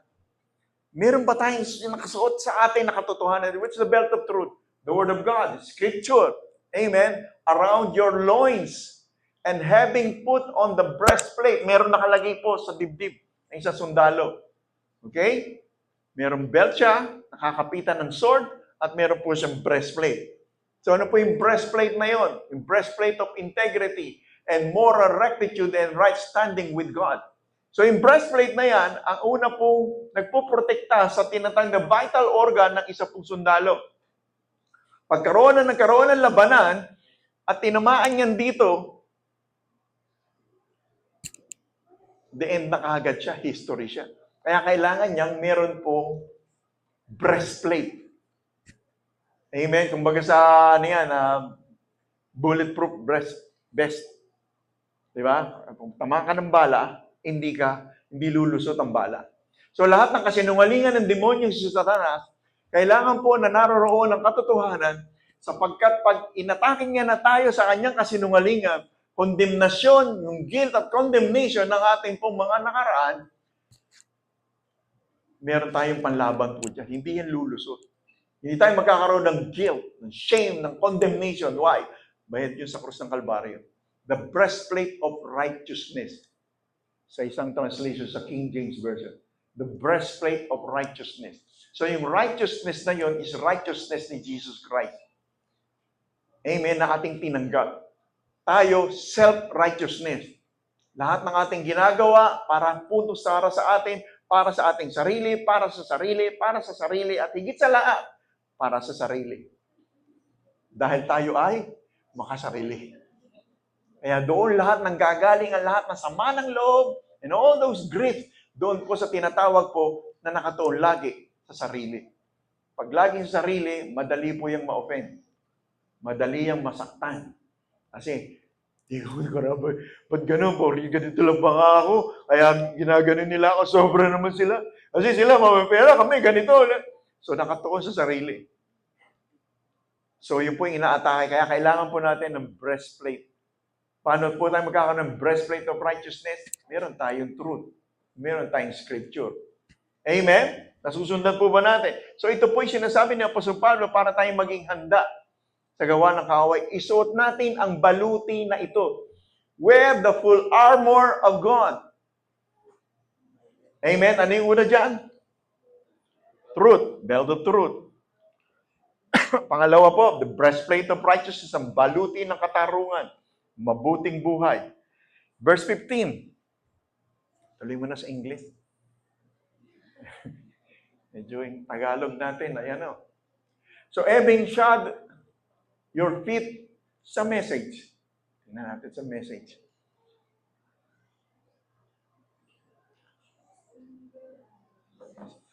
Meron ba tayong nakasuot sa ating na katotohanan? Which is the belt of truth? The Word of God, Scripture. Amen? Around your loins. And having put on the breastplate, meron nakalagay po sa dibdib ng isang sundalo. Okay? Merong belt siya, nakakapitan ng sword, at meron po siyang breastplate. So ano po yung breastplate na yon? Yung breastplate of integrity and moral rectitude and right standing with God. So yung breastplate na yan, ang una pong nagpoprotekta sa tinatawag na vital organ ng isa pong sundalo. Pagkaroon ng labanan at tinamaan yan dito, the end na kaagad siya, history siya. Kaya kailangan niyang meron pong breastplate. Amen? Kumbaga sa bulletproof vest. Di ba? Kung tama ka ng bala, hindi lulusot ang bala. So lahat ng kasinungalingan ng demonyo si Satanas, kailangan po na naroroon ang katotohanan sapagkat pag inatake niya na tayo sa kanyang kasinungalingan, condemnation, yung guilt at condemnation ng ating pong mga nakaraan, meron tayong panlaban po dyan. Hindi yan lulusot. Hindi tayo magkakaroon ng guilt, ng shame, ng condemnation. Why? Bayad yun sa krus ng Kalbaryo. The breastplate of righteousness. Sa isang translation sa King James Version. The breastplate of righteousness. So yung righteousness na yun is righteousness ni Jesus Christ. Amen, na ating tinanggap. Tayo, self-righteousness. Lahat ng ating ginagawa para puntos para sa atin, para sa ating sarili, para sa sarili, para sa sarili, at higit sa lahat, para sa sarili. Dahil tayo ay makasarili. Kaya doon lahat ng gagaling, ang lahat ng sama ng loob, and all those grief, doon po sa tinatawag po na nakatuon lagi sa sarili. Pag lagi sa sarili, madali po yung ma-offend. madali yang masaktan. Kasi, di ko karabay, ba't ganun po? Ganito lang ba nga ako? Kaya ginaganon nila ako, sobra naman sila. Kasi sila, mapapera kami, ganito. So, nakatuon sa sarili. So, yun po yung inaatake. Kaya kailangan po natin ng breastplate. Paano po tayo magkakaroon ng breastplate of righteousness? Meron tayong truth. Meron tayong scripture. Amen? Nasusundan po ba natin? So, ito po yung sinasabi ni Apostol Pablo para tayong maging handa sa gawa ng kaaway. Isuot natin ang baluti na ito. Wear the full armor of God. Amen? Ano yung una dyan? Truth. Belt of truth. Pangalawa po, the breastplate of righteousness, ang baluti ng katarungan, mabuting buhay. Verse 15. Tuloy mo na sa English. Medyo yung Tagalog natin, ayan o. So, having shod your feet sa message. Tingnan natin sa message.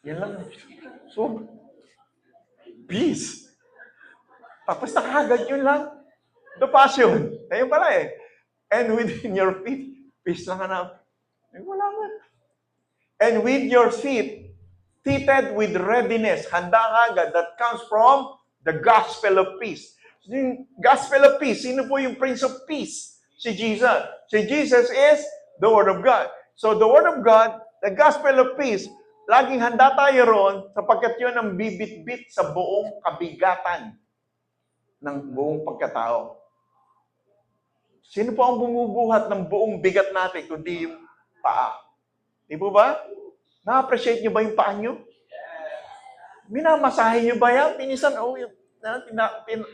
Yan lang. So, peace. Tapos nakagad yun lang. The passion. Ayun pala eh. And within your feet, peace lang hanap. Eh, wala man. And with your feet, fitted with readiness, handa agad, that comes from the gospel of peace. Yung gospel of peace, sino po yung Prince of Peace? Si Jesus. Si Jesus is the Word of God. So the Word of God, the gospel of peace, laging handa tayo roon sapagkat yun ang bibit-bit sa buong kabigatan ng buong pagkatao. Sino po ang bumubuhat ng buong bigat natin kundi yung paa? Di po ba? Na-appreciate nyo ba yung paa nyo? Minamasahe nyo ba yan? Pinisan,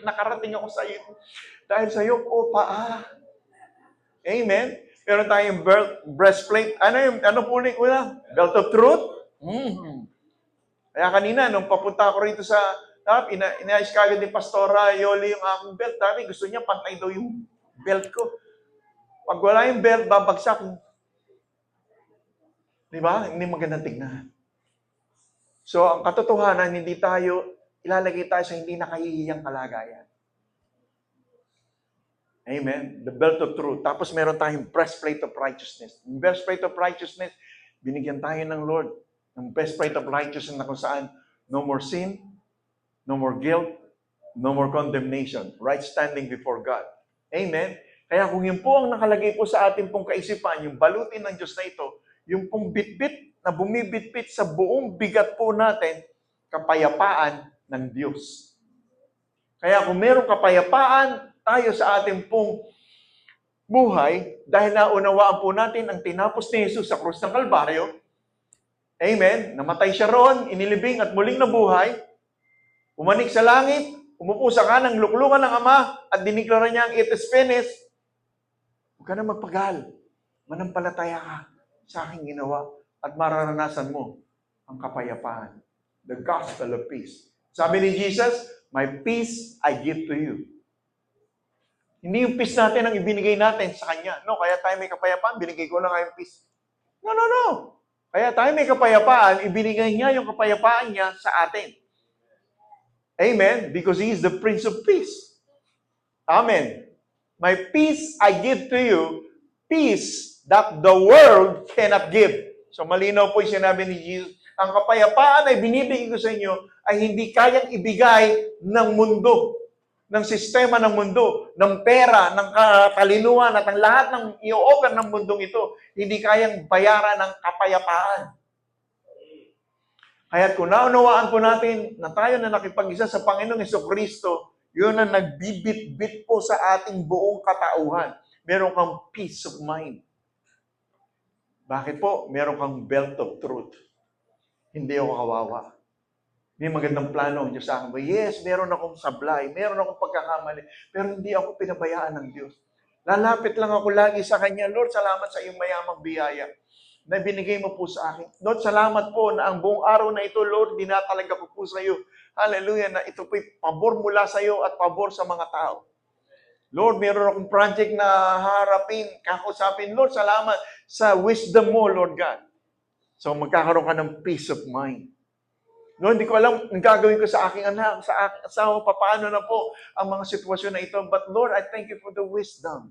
nakarating ako sa iyo. Dahil sa iyo, paa. Amen? Meron tayong breastplate. Ano po ulit? Belt of truth? Kaya kanina, nung papunta ako rito sa inayos ka agad ni Pastora Yoli yung aking belt. Dati gusto niya pantay daw yung belt ko. Pag wala yung belt, babagsak. Di ba? Hindi magandang tignan. So, ang katotohanan, hindi tayo, ilalagay tayo sa hindi nakahihiyang kalagayan. Amen? The belt of truth. Tapos meron tayong breastplate of righteousness. Yung breastplate of righteousness, binigyan tayo ng Lord. Yung breastplate of righteousness na kung saan no more sin, no more guilt, no more condemnation. Right standing before God. Amen? Kaya kung yun po ang nakalagay po sa ating pong kaisipan, yung balutin ng Diyos na ito, yung pong bitbit na bumibitbit sa buong bigat po natin, kapayapaan ng Diyos. Kaya kung mayroong kapayapaan tayo sa ating pong buhay, dahil naunawaan po natin ang tinapos ni Jesus sa krus ng Kalbaryo, amen, namatay siya roon, inilibing at muling nabuhay, umanik sa langit, umupo sa kanang luklungan ng Ama, at diniklara niya ang it is finished, huwag ka na magpagal, manampalataya ka sa aking ginawa, at mararanasan mo ang kapayapaan. The gospel of peace. Sabi ni Jesus, my peace I give to you. Hindi yung peace natin ang ibinigay natin sa Kanya. No, kaya tayo may kapayapaan, binigay ko lang yung peace. No. Kaya tayo may kapayapaan, ibinigay niya yung kapayapaan niya sa atin. Amen? Because He is the Prince of Peace. Amen. My peace I give to you, peace that the world cannot give. So malinaw po yung sinabi ni Jesus, ang kapayapaan ay binibigay ko sa inyo ay hindi kayang ibigay ng mundo, ng sistema ng mundo, ng pera, ng katalinuhan at ang lahat ng i-offer ng mundong ito, hindi kayang bayaran ng kapayapaan. Kaya kung naunawaan po natin na tayo na nakipag-isa sa Panginoong Jesucristo, yun ang nagbibit-bit po sa ating buong katauhan. Meron kang peace of mind. Bakit po? Meron kang belt of truth. Hindi ako kawawa. May magandang plano ang Diyos sa akin. Yes, meron akong sablay, meron akong pagkakamali, pero hindi ako pinabayaan ng Diyos. Lalapit lang ako lagi sa Kanya. Lord, salamat sa iyong mayamang biyaya na binigay mo po sa akin. Lord, salamat po na ang buong araw na ito, Lord, dinatalaga ko po sa iyo. Hallelujah, na ito po'y pabor mula sa iyo at pabor sa mga tao. Lord, meron akong project na harapin, kakusapin. Lord, salamat sa wisdom mo, Lord God. So magkakaroon ka ng peace of mind. No, hindi ko alam ang gagawin ko sa aking anak, sa aking asawa, paano na po ang mga sitwasyon na ito. But Lord, I thank you for the wisdom.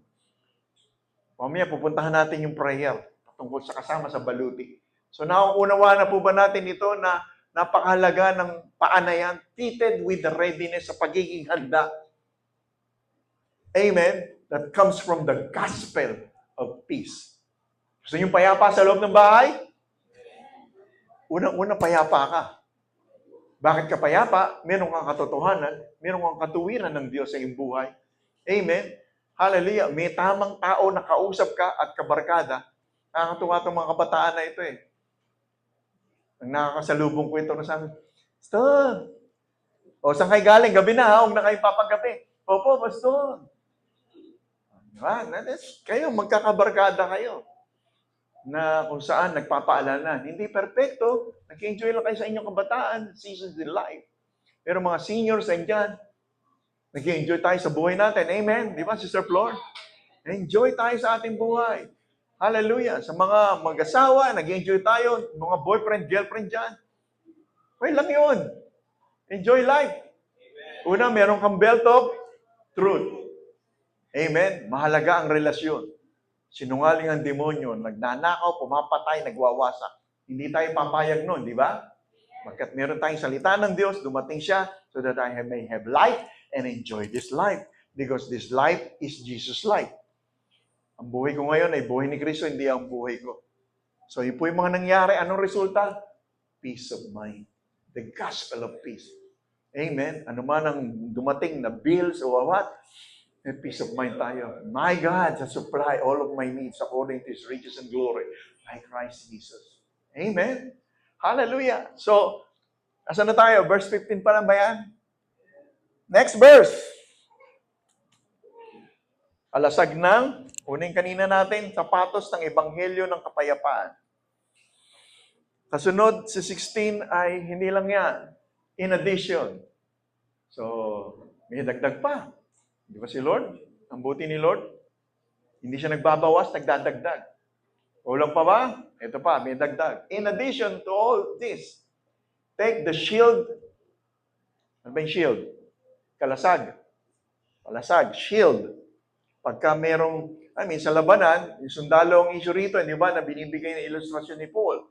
Mamaya, pupuntahan natin yung prayer tungkol sa kasama sa baluti. So, nauunawa na po ba natin ito na napakahalaga ng paanayan, fitted with the readiness sa pagiging handa. Amen? That comes from the gospel of peace. Gusto nyo payapa sa loob ng bahay? Unang-una, payapa ka. Bakit ka payapa? Meron kang katotohanan, meron kang katuwiran ng Diyos sa iyong buhay. Amen? Hallelujah. May tamang tao na kausap ka at kabarkada. Nakakatuwa itong mga kabataan na ito eh. Ang nakakasalubong ko ito na sabi, Pastor, o saan kayo galing? Gabi na ha, huwag na kayo papagabi. Opo, Pastor. Diba? Kayo, magkakabarkada kayo na kung saan nagpapaalala. Hindi perfecto. Nag-enjoy lang kayo sa inyong kabataan, seasons in life. Pero mga seniors andyan, nag-enjoy tayo sa buhay natin. Amen? Di ba, Sister Flor? Enjoy tayo sa ating buhay. Hallelujah. Sa mga mag-asawa, nag-enjoy tayo. Mga boyfriend, girlfriend dyan. Okay lang yun. Enjoy life. Una, meron kang belt of truth. Amen? Mahalaga ang relasyon. Sinungaling ang demonyo, nagnanakaw, pumapatay, nagwawasak. Hindi tayo papayag nun, di ba? Magkat meron tayong salita ng Diyos, dumating siya so that I may have life and enjoy this life. Because this life is Jesus' life. Ang buhay ko ngayon ay buhay ni Kristo, hindi ang buhay ko. So, yun po yung mga nangyari. Anong resulta? Peace of mind. The gospel of peace. Amen? Ano man ang dumating na bills o what, may peace of mind tayo. My God shall supply all of my needs according to His riches and glory by Christ Jesus. Amen? Hallelujah. So, asan na tayo? Verse 15 pa lang ba yan? Next verse. Alasag ng, uning kanina natin, sapatos ng Ebanghelyo ng Kapayapaan. Kasunod, si 16 ay hindi lang yan. In addition. So, may dagdag pa. Di ba si Lord? Ang buti ni Lord. Hindi siya nagbabawas, nagdadagdag. Kulang pa ba? Ito pa, may dagdag. In addition to all this, take the shield. Ano ba yung shield? Kalasag. Kalasag, shield. Pagka merong, sa labanan, yung sundalo ang issue rito, di ba, na binibigay na ilustrasyon ni Paul.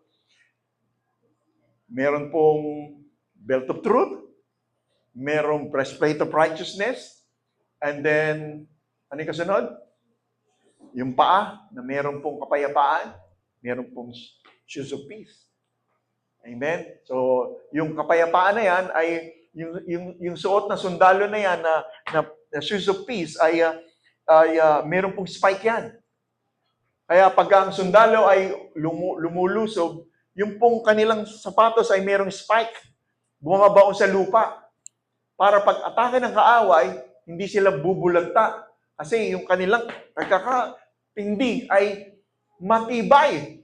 Meron pong belt of truth, merong breastplate of righteousness, and then, ano yung kasunod? Yung paa, na meron pong kapayapaan, meron pong shoes of peace. Amen? So, yung kapayapaan na yan ay, yung suot na sundalo na yan, na shoes of peace, ay meron pong spike yan. Kaya pag ang sundalo ay lumulusob, yung pong kanilang sapatos ay merong spike, bumabaon sa lupa. Para pag atake ng kaaway, hindi sila bubulagta. Kasi yung kanilang pagkakapindi ay matibay.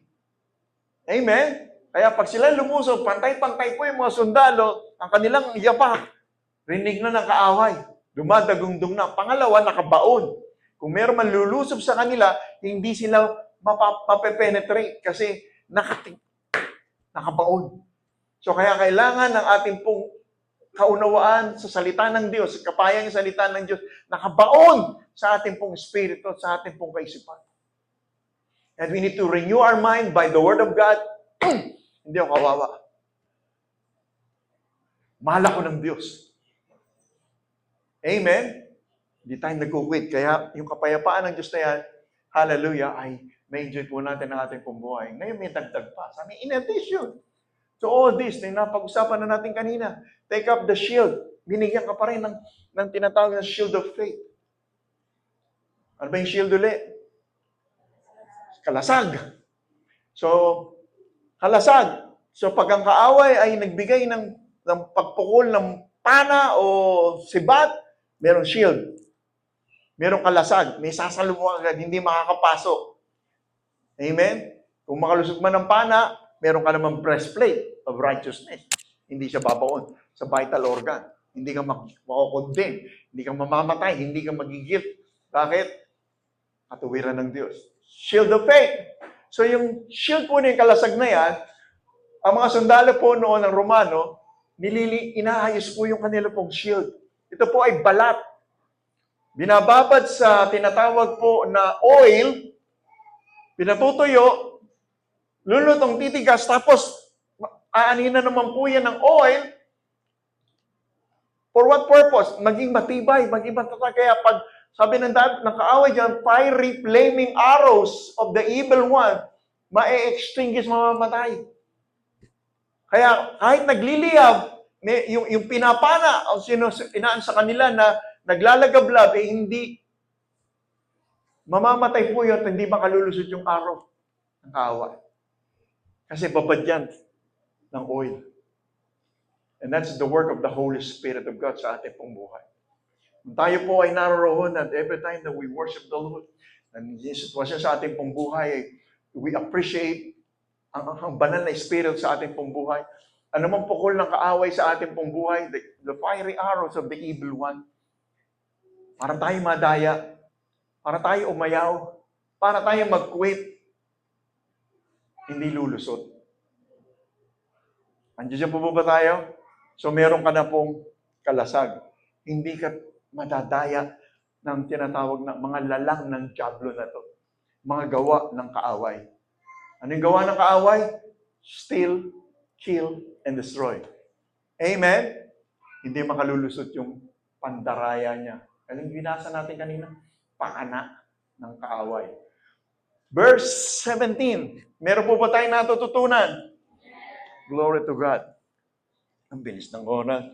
Amen? Kaya pag sila lumusob, pantay-pantay po yung mga sundalo, ang kanilang yapak, rinig na ng kaaway. Dumadagundong na. Pangalawa, nakabaon. Kung meron man lulusob sa kanila, hindi sila mapepenetrate kasi nakabaon. So kaya kailangan ng ating pong kaunawaan sa salita ng Diyos, kapayang salita ng Diyos, nakabaon sa ating pong espiritu, sa ating pong kaisipan. And we need to renew our mind by the Word of God. Hindi ako kawawa. Mahal ako ng Diyos. Amen? Hindi tayo nag-quit. Kaya yung kapayapaan ng Diyos na yan, hallelujah, ay may-enjoy po natin ang ating pong buhay. Ngayon may dagdag pa. Sabi, in addition to all this, na napag-usapan na natin kanina, take up the shield. Binigyan ka pa rin ng tinatawag na shield of faith. Ano ba yung shield ulit? Kalasag. So, kalasag. So, pag ang kaaway ay nagbigay ng pagpukol ng pana o sibat, merong shield. Merong kalasag. May sasalubong agad, hindi makakapasok. Amen? Kung makalusog man ng pana, meron ka naman breastplate of righteousness. Hindi siya babaon sa vital organ. Hindi ka makukondem. Hindi ka mamamatay. Hindi ka magigilt. Bakit? Katuwiran ng Diyos. Shield of faith. So yung shield po na yung kalasag na yan, ang mga sundalo po noon ng Romano, inaayos po yung kanila pong shield. Ito po ay balat. Binababad sa tinatawag po na oil, pinatutuyo, lulutong titigas, tapos aanin na naman po yan ng oil. For what purpose? Maging matibay, maging matatag. Kaya pag sabi ng kaaway dyan, fiery flaming arrows of the evil one, ma-extinguish, mamamatay. Kaya kahit nagliliyab, yung pinapana, o inaan sa kanila na naglalagablab, hindi mamamatay po yun at hindi makalulusot yung araw ng kaaway. Kasi babad yan ng oil. And that's the work of the Holy Spirit of God sa ating pong buhay. Kung tayo po ay naroon at every time that we worship the Lord, and yung sitwasyon sa ating pong buhay, we appreciate ang banal na Spirit sa ating pong buhay. Ano man pukol ng kaaway sa ating pong buhay, the fiery arrows of the evil one, para tayo madaya, para tayo umayaw, para tayo mag-quit, hindi lulusot. Andiyan po ba tayo? So meron ka na pong kalasag. Hindi ka madadaya ng tinatawag na mga lalang ng dyablo na to. Mga gawa ng kaaway. Anong gawa ng kaaway? Steal, kill, and destroy. Amen? Hindi makalulusot yung pandaraya niya. Anong binasa natin kanina? Pakana ng kaaway. Verse 17. Meron po ba tayong natututunan? Glory to God. Ang bilis ng oras.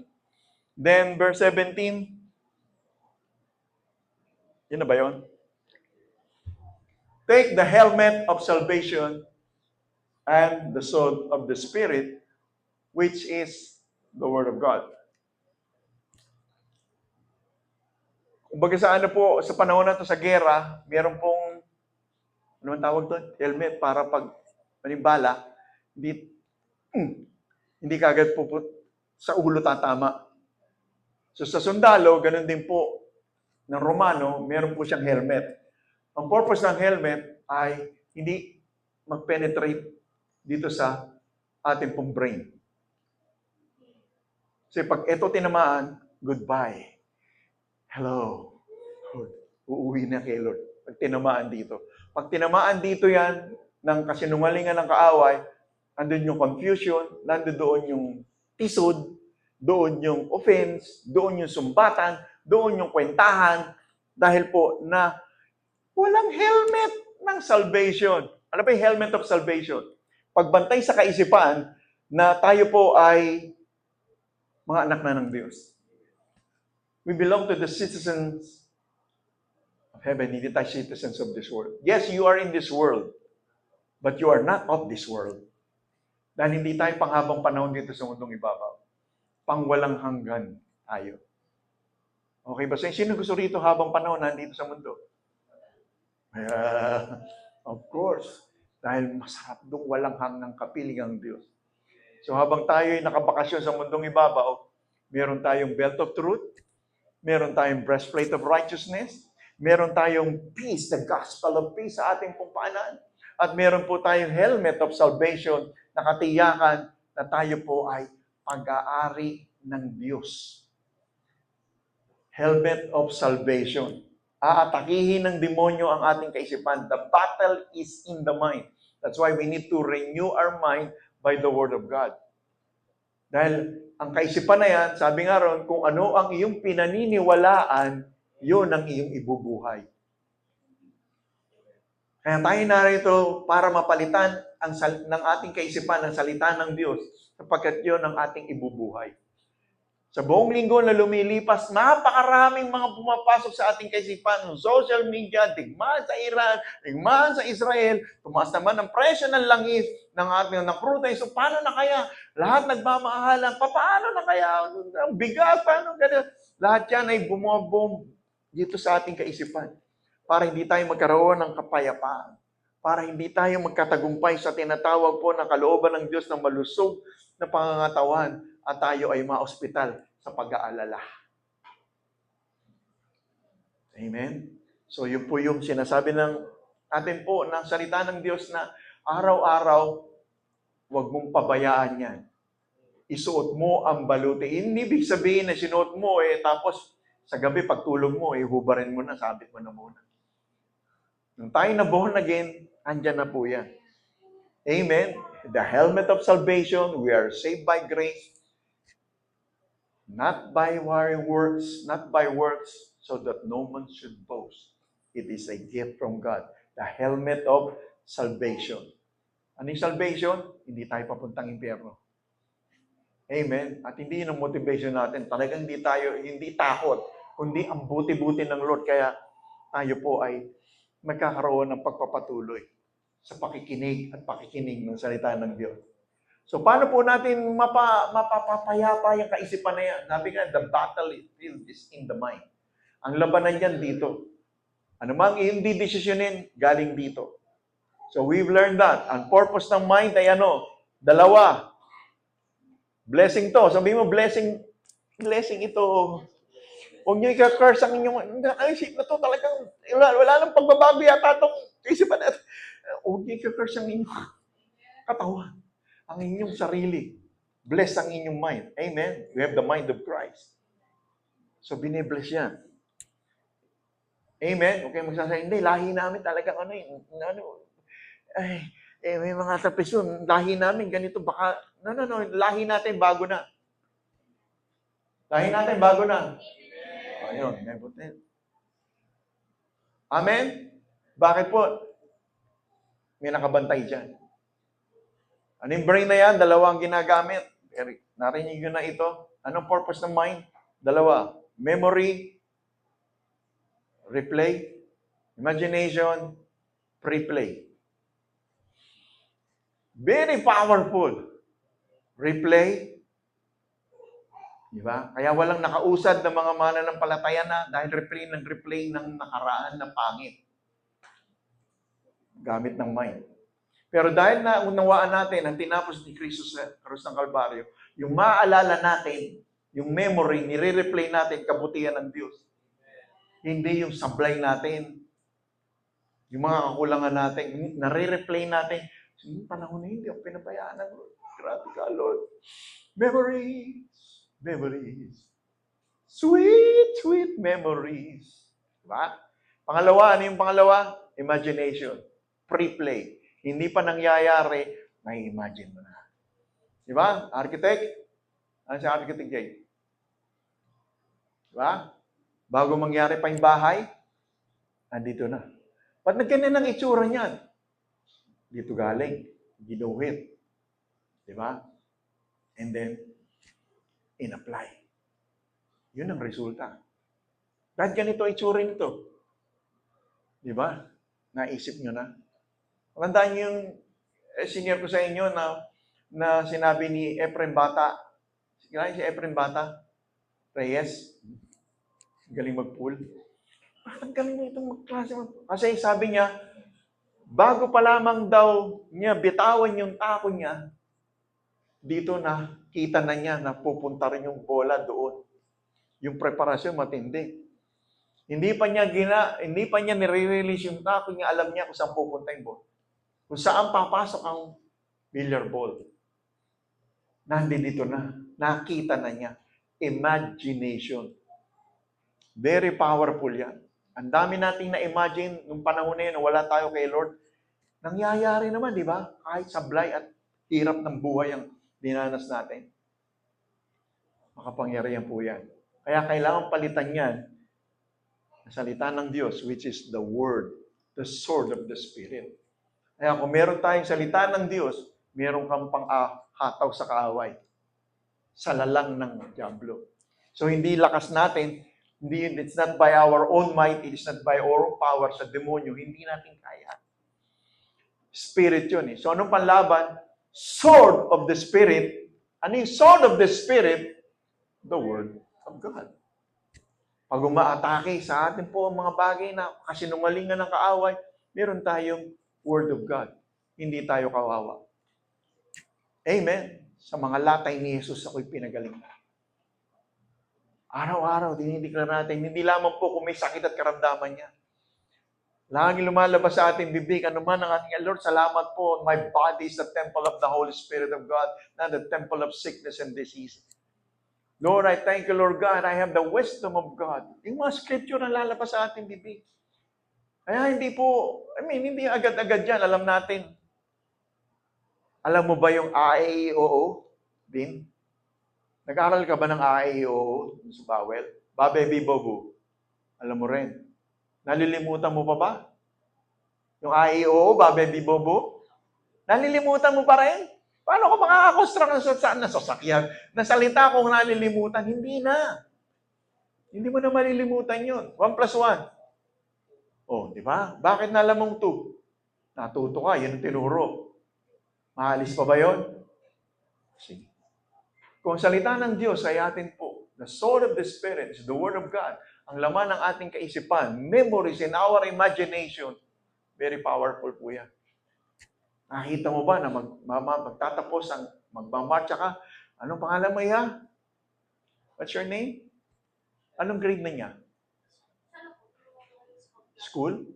Then, verse 17. Yun na ba yun? Take the helmet of salvation and the sword of the Spirit, which is the Word of God. Kumbaga sa sa panahon na to sa gera, meron pong, ano man tawag doon? Helmet para pag manimbala, hindi kagad po sa ulo tatama. So sa sundalo, ganun din po ng Romano, meron po siyang helmet. Ang purpose ng helmet ay hindi mag-penetrate dito sa ating pong brain. Kasi pag ito tinamaan, goodbye. Hello. Lord. Uuwi na kay Lord. Pag tinamaan dito. Pag tinamaan dito yan ng kasinungalingan ng kaaway, andun yung confusion, nandun doon yung tisod, doon yung offense, doon yung sumbatan, doon yung kwentahan, dahil po na walang helmet ng salvation. Ano ba yung helmet of salvation? Pagbantay sa kaisipan na tayo po ay mga anak na ng Diyos. We belong to the citizens of heaven, hindi tayo citizens of this world. Yes, you are in this world, but you are not of this world. Dahil hindi tayo panghabang panahon dito sa mundong ibabaw. Pangwalang hanggan tayo. Okay ba? Sino gusto rito habang panahon nandito sa mundo? Of course. Dahil masarap doon walang hanggang kapiling ang Diyos. So habang tayo ay nakabakasyon sa mundong ibabaw, meron tayong belt of truth, meron tayong breastplate of righteousness, meron tayong peace, the gospel of peace sa ating pangpaanan, at meron po tayong helmet of salvation na katiyakan na tayo po ay pag-aari ng Diyos. Helmet of salvation. Aatakihin ng demonyo ang ating kaisipan. The battle is in the mind. That's why we need to renew our mind by the Word of God. Dahil ang kaisipan na yan, sabi nga ron, kung ano ang iyong pinaniniwalaan, yun ang iyong ibubuhay. Kaya tayo narito para mapalitan ng ating kaisipan ang salita ng Diyos sapagkat yun ang ating ibubuhay. Sa buong linggo na lumilipas, napakaraming mga pumapasok sa ating kaisipan. Social media, digmaan sa Iran, digmaan sa Israel, tumaas naman ang presyo ng langis, ng crude. So paano na kaya? Lahat nagmamahalan. Paano na kaya? Ang bigas, paano gano'n? Lahat yan ay bumabom dito sa ating kaisipan. Para hindi tayo magkaroon ng kapayapaan. Para hindi tayo magkatagumpay sa tinatawag po ng kalooban ng Diyos na malusog na pangangatawan at tayo ay ma-ospital sa pag-aalala. Amen? So yun po yung sinasabi ng atin po ng salita ng Diyos na araw-araw, huwag mong pabayaan yan. isuot mo ang baluti. Hindi ibig sabihin na sinuot mo, tapos sa gabi pagtulog mo, hubarin mo na, sabit mo na muna. Nung tayo na born again, andyan na po yan. Amen? The helmet of salvation, we are saved by grace, not by works, so that no man should boast. It is a gift from God. The helmet of salvation. Ano yung salvation? Hindi tayo papuntang impyerno. Amen? At hindi yun ang motivation natin. Talagang hindi takot, kundi ang buti-buti ng Lord. Kaya tayo po ay magkakaroon ng pagpapatuloy sa pakikinig at pakikinig ng salita ng Diyos. So, paano po natin mapapayapa yung kaisipan na yan? Sabi nga, the battlefield is in the mind. Ang labanan yan dito. Ano mang hindi desisyonin, galing dito. So, we've learned that. Ang purpose ng mind ay ano? Dalawa. Blessing to. Sabi mo, blessing ito. Huwag niyo i-curse ang inyong, isip na to talagang, wala nang pagbabago yata itong isipan natin. Huwag niyo i-curse ang inyong katawan. Ang inyong sarili. Bless ang inyong mind. Amen? We have the mind of Christ. So, binibless yan. Amen? Okay, magsasabi, hindi, lahi namin talagang may mga tapis yun, lahi namin, ganito, baka, no, lahi natin, bago na. Lahi natin, bago na. Ayun, amen? Bakit po? May nakabantay dyan. Ano yung brain na yan? Dalawa ang ginagamit. Narinig nyo na ito. Anong purpose ng mind? Dalawa. Memory, replay, imagination, pre-play. Very powerful. Replay. Diba? Kaya walang nakausad ng mga mananampalataya na dahil replay ng nakaraan na pangit. Gamit ng mind. Pero dahil na unawaan natin ang tinapos ni Kristo sa krus ng Kalbaryo, yung maaalala natin, yung memory, nire-replay natin kabutihan ng Diyos. Hindi yung sablay natin. Yung mga kakulangan natin, nare-replay natin. Yung panahon na hindi ako pinabayaan ng Lord. Grabe ka, Lord. Memories. Sweet, sweet memories. Diba? Pangalawa, ano yung pangalawa? Imagination. Pre-play. Hindi pa nangyayari, may imagine mo na. Diba? Architect? Ano si Architect Jay? Diba? Bago mangyari pa yung bahay, nandito na. Ba't nagganyan ang itsura niyan? Dito galing. Ginuhit. Diba? And then, in-apply. Yun ang resulta. Kahit ganito itsura nito. Diba? Naisip nyo na. Tandaan niyo yung senior ko sa inyo na sinabi ni Efren Bata. Kailan si Efren Bata? Reyes. Galing mag-pool. Ang galing mo itong magklase. Kasi sabi niya, bago pa lamang daw niya bitawan yung tako niya, dito na kita na niya na pupunta rin yung bola doon. Yung preparasyon matindi. Hindi pa niya nire-release yung tako niya, alam niya kung saan pupunta yung bola. Kung saan papasok ang billiard ball. Nandito na. Nakita na niya. Imagination. Very powerful yan. Ang dami nating na-imagine nung panahon na yun, wala tayo kay Lord. Nangyayari naman, di ba? Kahit sablay at hirap ng buhay ang dinanas natin. Makapangyarihan po yan. Kaya kailangan palitan yan ang salita ng Diyos, which is the Word, the sword of the Spirit. Kaya kung meron tayong salita ng Diyos, meron kang pang-hataw sa kaaway. Sa lalang ng diablo. So hindi lakas natin, it's not by our own might, it is not by our own power sa demonyo, hindi natin kaya. Spirit yun eh. So anong panlaban? Sword of the Spirit. Ano yung sword of the Spirit? The Word of God. Pag umaatake sa atin po ang mga bagay na kasinungalingan ng kaaway, meron tayong Word of God. Hindi tayo kawawa. Amen. Sa mga latay ni Jesus ako'y pinagaling. Araw-araw, dinideklara natin, hindi lamang po kung may sakit at karamdaman niya. Laging lumalabas sa ating bibig, ano man ang ating Lord, salamat po. My body is the temple of the Holy Spirit of God, not the temple of sickness and disease. Lord, I thank you, Lord God, I have the wisdom of God. Yung mga scripture na lalabas sa ating bibig. Kaya hindi po, hindi agad-agad yan, alam natin. Alam mo ba yung AAOO, Din? Nag-aaral ka ba ng AAOO sa Bawel? Baby Bobo. Alam mo rin. Nalilimutan mo pa ba? Yung AAOO, Baby Bobo? Nalilimutan mo pa rin? Paano ka makakakonstruct ng sasakyan? Na salita kung nalilimutan? Hindi na. Hindi mo na malilimutan yun. 1 plus 1. Oh, di ba? Bakit na alam mong 2? Natuto ka, yun ang tinuro. Maalis pa ba yun? Sige. Kung salita ng Diyos ay atin po, the sword of the Spirit is the Word of God, ang laman ng ating kaisipan, memories in our imagination, very powerful po yan. Nakita mo ba na magtatapos ang magmamarcha ka? Anong pangalan mo ya? What's your name? Anong grade na niya? School?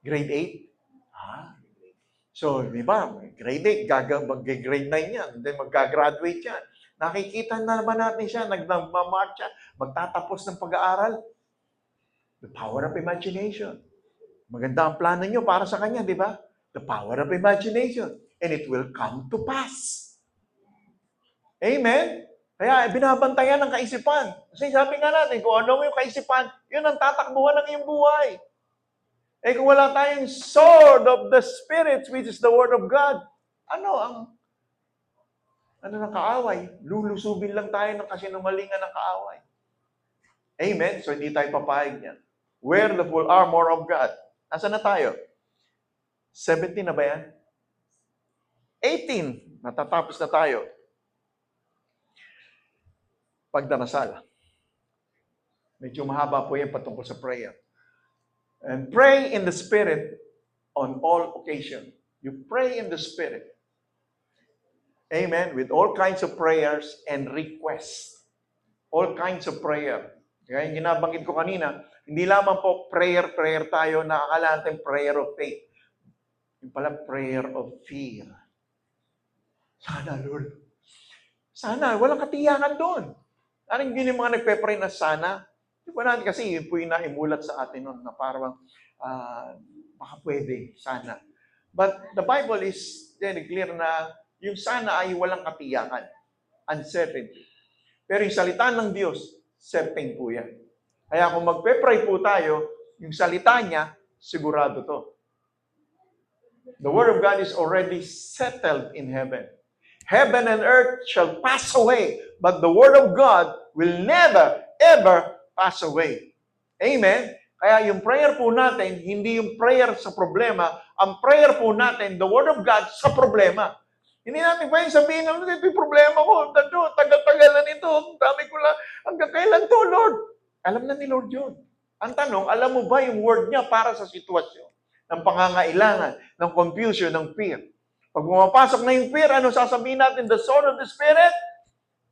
Grade 8? So, di ba? Grade 8, mag-grade 9 yan. Then mag-graduate yan. Nakikita na naman natin siya, nagmamarcha, magtatapos ng pag-aaral. The power of imagination. Maganda ang plano nyo para sa kanya, di ba? The power of imagination. And it will come to pass. Amen? Kaya binabantayan ng kaisipan. Kasi sabi nga natin, kung ano yung kaisipan, yun ang tatakbuhan ng iyong buhay. Eh kung wala tayong sword of the Spirit, which is the Word of God, ano ng kaaway? Lulusubin lang tayo ng kasinungalingan ng kaaway. Amen? So hindi tayo papayag niyan. Wear the full armor of God. Nasaan na tayo? 17 na ba yan? 18. Natatapos na tayo. Pagdarasal. Medyo mahaba po yan patungkol sa prayer. And pray in the Spirit on all occasion. You pray in the Spirit. Amen? With all kinds of prayers and requests. All kinds of prayer. Kaya yung ginabanggit ko kanina, hindi lamang po prayer tayo na akala natin prayer of faith. Yung pala prayer of fear. Sana, Lord. Sana, walang katiyakan doon. Ano yung mga nagpe-pray na sana? Di ba natin kasi yun po yung naimulat sa atin noon na parang baka pwede, sana. But the Bible is very clear na yung sana ay walang katiyakan. Uncertainty. Pero yung salita ng Diyos, certain po yan. Kaya kung magpe-pray po tayo, yung salita niya, sigurado to. The Word of God is already settled in heaven. Heaven and earth shall pass away, but the Word of God will never, ever pass away. Amen? Kaya yung prayer po natin, hindi yung prayer sa problema. Ang prayer po natin, the Word of God sa problema. Hindi natin pwedeng sabihin, ito yung problema ko, tagal-tagal na nito, dami ko lang, hanggang kailan to, Lord? Alam na ni Lord yun. Ang tanong, alam mo ba yung word niya para sa sitwasyon? Ng pangangailangan, ng confusion, ng fear. Pag pumapasok na yung fear, ano sasabihin natin? The sword of the Spirit.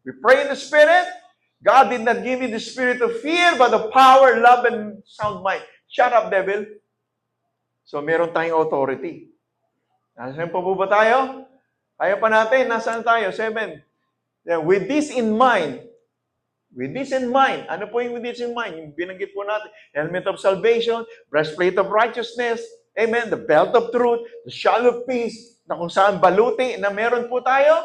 We pray in the Spirit. God did not give you the spirit of fear, but of power, love, and sound mind. Shut up, devil. So, meron tayong authority. Nasaan po ba tayo? Kaya pa natin. Nasaan tayo? 7. Then, with this in mind, ano po yung with this in mind? Yung binanggit po natin, helmet of salvation, breastplate of righteousness, amen, the belt of truth, the shield of peace, na kung saan baluti na meron po tayo.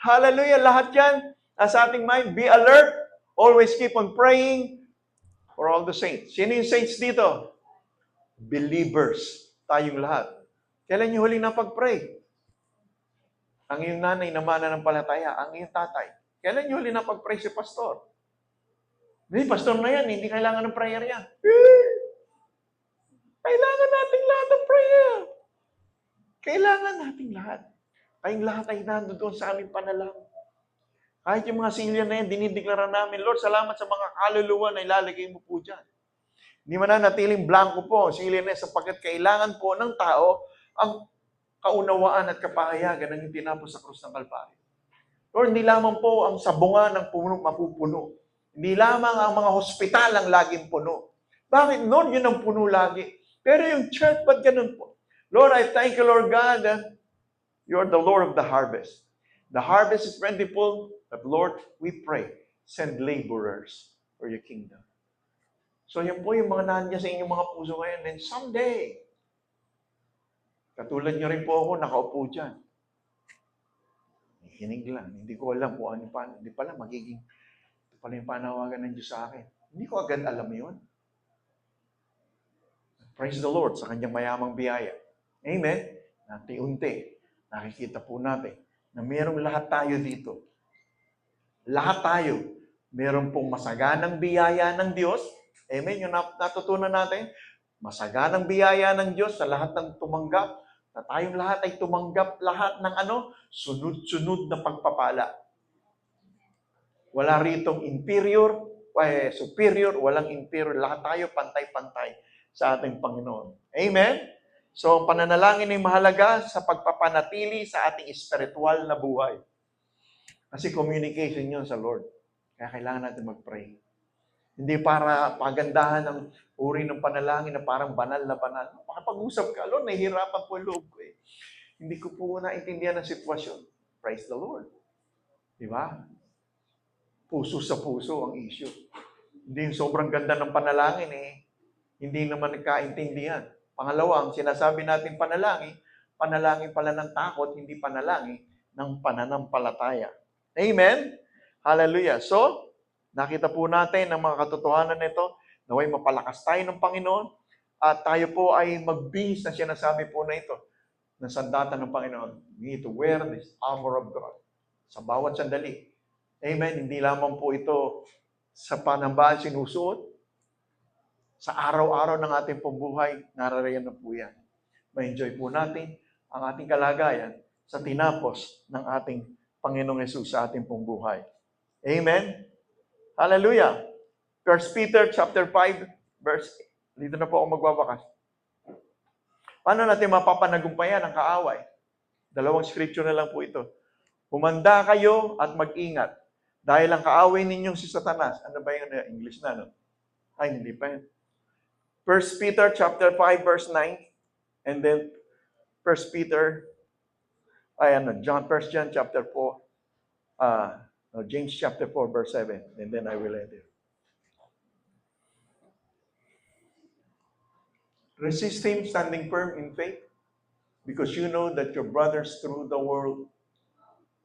Hallelujah, lahat yan sa ating mind. Be alert, always keep on praying for all the saints. Sino yung saints dito? Believers, tayong lahat. Kailan yung huling napag-pray? Ang iyong nanay na mananampalataya, ang iyong tatay. Kailan yung huling napag-pray si pastor? Hindi, pastor na yan, hindi kailangan ng prayer yan. Kailangan nating lahat ng prayer. Kailangan nating lahat. Kayong lahat ay nandoon sa aming panalangin. Kahit yung mga silya na yan, dinideklara namin, Lord, salamat sa mga kaluluwa na ilalagay mo po dyan. Hindi mananatiling blanco po ang silya na yan sapagkat kailangan po ng tao ang kaunawaan at kapahayagan ng tinapos sa krus ng Kalbaryo. Lord, hindi lamang po ang sabungan ng puno mapupuno. Hindi lamang ang mga hospital ang laging puno. Bakit? Lord, yun ang puno lagi. Pero yung church, ba't ganun po? Lord, I thank you, Lord God, you are the Lord of the harvest. The harvest is plentiful, but Lord, we pray, send laborers for your kingdom. So yan po yung mga nandiyan sa inyong mga puso ngayon. And someday, katulad nyo rin po ako, nakaupo dyan. Hinig lang. Hindi ko alam kung ano pa. Hindi pala magiging, ito pala yung panawagan ng Diyos sa akin. Hindi ko agad alam yun. Praise the Lord sa kanyang mayamang biyaya. Amen? Unti-unti, nakikita po natin na mayroong lahat tayo dito. Lahat tayo. Meron pong masaganang biyaya ng Diyos. Amen? Yung natutunan natin. Masaganang biyaya ng Diyos sa lahat ng tumanggap. Na tayong lahat ay tumanggap lahat ng sunod-sunod na pagpapala. Wala ritong inferior, superior, walang inferior. Lahat tayo pantay-pantay sa ating Panginoon. Amen? So, pananalangin ay mahalaga sa pagpapanatili sa ating spiritual na buhay. Kasi communication yun sa Lord. Kaya kailangan natin mag-pray. Hindi para pagandahan ng uri ng panalangin na parang banal na banal. Makapag-usap ka, Lord, nahihirapan po yung loob ko eh. Hindi ko po naintindihan ang sitwasyon. Praise the Lord. Di ba? Puso sa puso ang issue. Hindi yung sobrang ganda ng panalangin eh. Hindi naman nagkaintindihan. Pangalawa, ang sinasabi natin panalangin pala ng takot, hindi panalangin ng pananampalataya. Amen? Hallelujah. So, nakita po natin ang mga katotohanan nito, naway mapalakas tayo ng Panginoon, at tayo po ay magbihis na sinasabi po na ito, ng sandata ng Panginoon. We need to wear this armor of God. Sa bawat sandali. Amen? Hindi lamang po ito sa panambahan sinusuot, sa araw-araw ng ating pambuhay, nararayan na po yan. Ma-enjoy po natin ang ating kalagayan sa tinapos ng ating Panginoong Hesus sa ating pambuhay. Amen? Hallelujah! 1 Peter chapter 5, verse, dito na po ako magbabakas. Paano natin mapapanagumpayan ang kaaway? Dalawang scripture na lang po ito. Humanda kayo at mag-ingat. Dahil ang kaaway ninyong si Satanas. Ano ba yung English na, no? Ay, hindi pa yun. 1 Peter chapter 5 verse 9 and then 1 Peter John chapter 4 James chapter 4 verse 7 and then I will end it. Resist him standing firm in faith because you know that your brothers through the world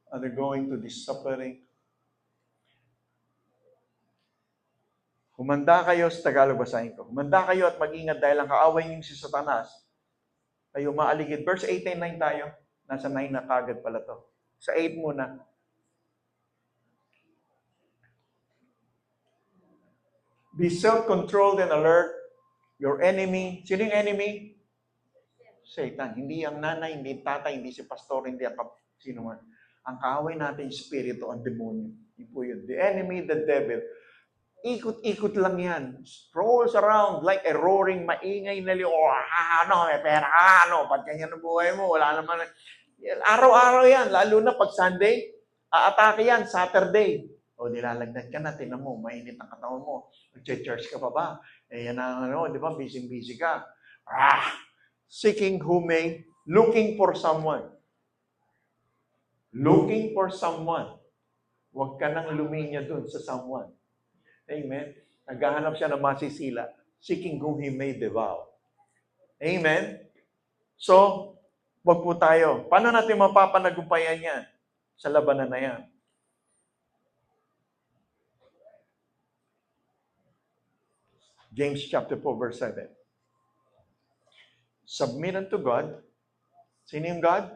are going to this suffering. Humanda kayo, sa Tagalog basahin ko. Humanda kayo at mag-ingat dahil ang kaaway niyo si Satanas ay umaaligid. Verse 8 and 9 tayo. Nasa 9 na kagad pala to. Sa 8 muna. Be self-controlled and alert. Your enemy. Sino yung enemy? Satan. Hindi ang nanay, hindi ang tatay, hindi si pastor, hindi ang sino man. Ang kaaway natin, spirito, ang demonyo. Yun po yun. The enemy, the devil. Ikot-ikot lang yan. Strolls around like a roaring, maingay na liyo. May pera ka, ba't ganyan ang buhay mo? Wala naman. Araw-araw yan, lalo na pag Sunday, aatake yan, Saturday. O, nilalagnat ka na, tinan mo, mainit ang katawan mo. Nag-church ka pa ba? Yan ang di ba, busy-busy ka. Seeking who may, looking for someone. Looking for someone. Huwag ka nang luminya dun sa someone. Amen. Naghahanap siya ng masisila. Seeking whom he may devour. Amen. So, wag po tayo. Paano natin mapapanagumpayan yan? Sa labanan na yan. James chapter 4 verse 7. Submit unto God. Sino yung God?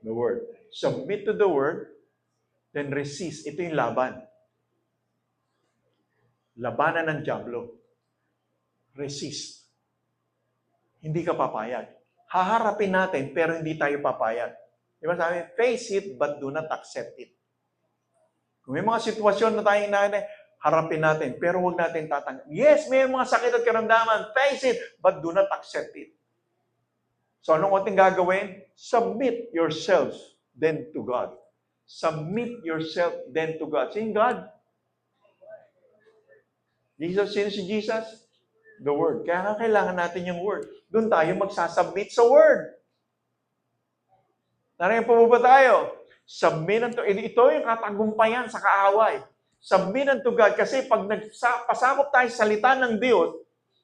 The Word. Submit to the Word, then resist. Ito yung laban. Labanan ng dyablo. Resist. Hindi ka papayag. Haharapin natin, pero hindi tayo papayag. Di ba sabi, face it, but do not accept it. Kung may mga sitwasyon na tayong harapin natin, pero huwag natin tatanggap. Yes, may mga sakit at karamdaman. Face it, but do not accept it. So anong ating gagawin? Submit yourselves then to God. Submit yourself then to God. Sino God? Jesus, sino si Jesus? the Word. Kaya nga kailangan natin yung Word. Doon tayo magsasubmit sa Word. Nariyan po ba tayo? Submit unto, ito yung katagumpayan sa kaaway. Submit unto God. Kasi pag pasakop tayo sa salita ng Diyos,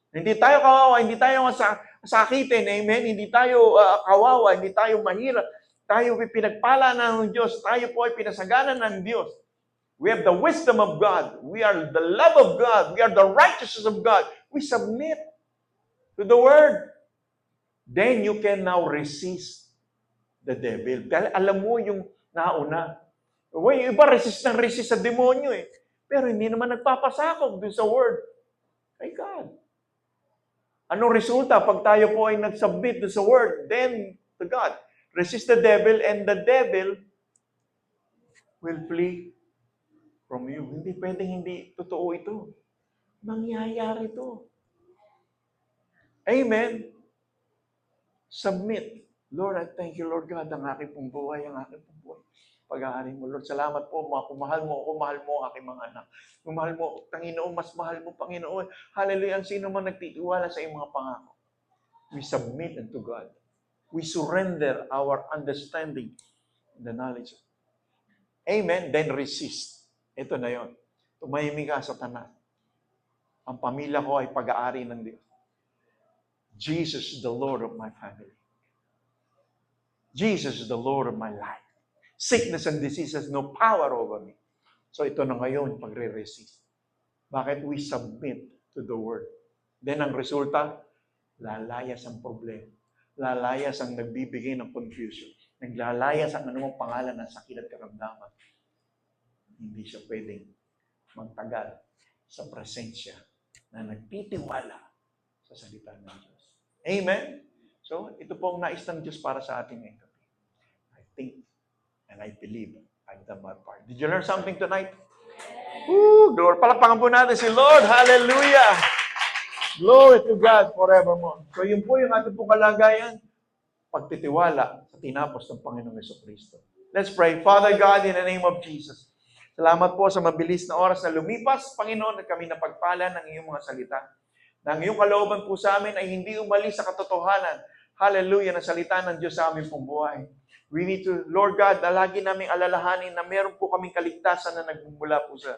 hindi tayo kawawa, hindi tayo sakitin, amen? Hindi tayo kawawa, hindi tayo mahirap. Tayo pinagpala ng Diyos. Tayo po ay pinasagana ng Diyos. We have the wisdom of God. We are the love of God. We are the righteousness of God. We submit to the Word. Then you can now resist the devil. Dahil alam mo yung nauna. Yung iba resist sa demonyo eh. Pero hindi naman nagpapasakop dun sa Word. Kay God. Anong resulta pag tayo po ay nag-submit dun sa Word? Then, to God. Resist the devil and the devil will flee from you. Hindi pwedeng hindi totoo ito. Mangyayari ito. Amen. Submit. Lord, I thank you, Lord God, ang aking pong buhay, ang aking pong buhay. Pag-aari mo, Lord, salamat po, kung mahal mo ako, mahal mo ang aking mga anak. Kung mahal mo, Panginoon, mas mahal mo, Panginoon. Hallelujah, ang sino man nagtitiwala sa iyong mga pangako. We submit unto God. We surrender our understanding and the knowledge. Amen. Then resist. Ito na yon. Tumahimik ka, Satanas. Ang pamilya ko ay pag-aari ng Diyos. Jesus is the Lord of my family. Jesus is the Lord of my life. Sickness and disease has no power over me. So ito na ngayon, pagre-resist. Bakit? We submit to the Word. Then ang resulta, lalayas ang problema. Lalayas ang nagbibigay ng confusion. Naglalayas ang anumang pangalan ng sakit at karamdaman. Hindi siya pwedeng magtagal sa presensya na nagtitiwala sa salita ng Diyos. Amen? So, ito po ang nais ng Diyos para sa ating ngayon. I think and I believe I've done my part. Did you learn something tonight? Woo! Glory. Palakpakan po natin si Lord. Hallelujah! Glory to God forevermore. So, yun po yung ating pong kalagayan. Pagtitiwala sa tinapos ng Panginoong Jesucristo. Let's pray. Father God, in the name of Jesus, salamat po sa mabilis na oras na lumipas, Panginoon, na kami napagpala ng iyong mga salita. Na ang iyong kalooban po sa amin ay hindi umalis sa katotohanan. Hallelujah, na salita ng Diyos sa aming pong buhay. We need to, Lord God, na lagi naming alalahanin na meron po kaming kaligtasan na nagmumula po sa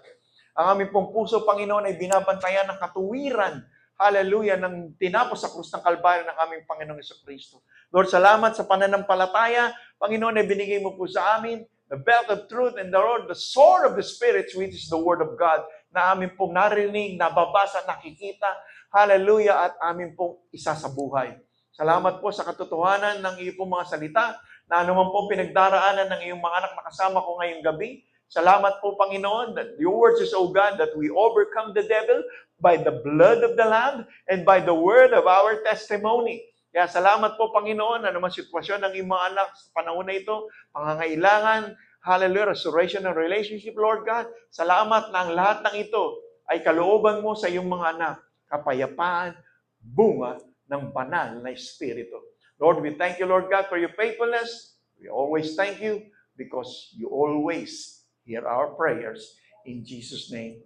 ang aming pong puso, Panginoon, ay binabantayan ng katuwiran. Hallelujah, ng tinapos sa krus ng Kalbaryo ng aming Panginoong Jesucristo. Lord, salamat sa pananampalataya. Panginoon, ay binigay mo po sa amin the belt of truth and the sword of the Spirit, which is the Word of God, na amin pong narinig, nababasa, nakikita. Hallelujah, at amin pong isa sa buhay. Salamat po sa katotohanan ng iyong pong mga salita, na anuman po pinagdaraanan ng iyong mga anak na kasama ko ngayong gabi. Salamat po, Panginoon, that your words is, O God, that we overcome the devil by the blood of the Lamb and by the word of our testimony. Kaya salamat po, Panginoon, anuman sitwasyon ng iyong mga anak sa panahon na ito, pangangailangan, hallelujah, restoration ng relationship, Lord God. Salamat na ang lahat ng ito ay kalooban mo sa iyong mga anak, kapayapaan, bunga ng banal na Espiritu. Lord, we thank you, Lord God, for your faithfulness. We always thank you because you always hear our prayers. In Jesus' name.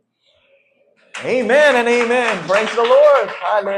Amen and amen. Praise the Lord. Hallelujah.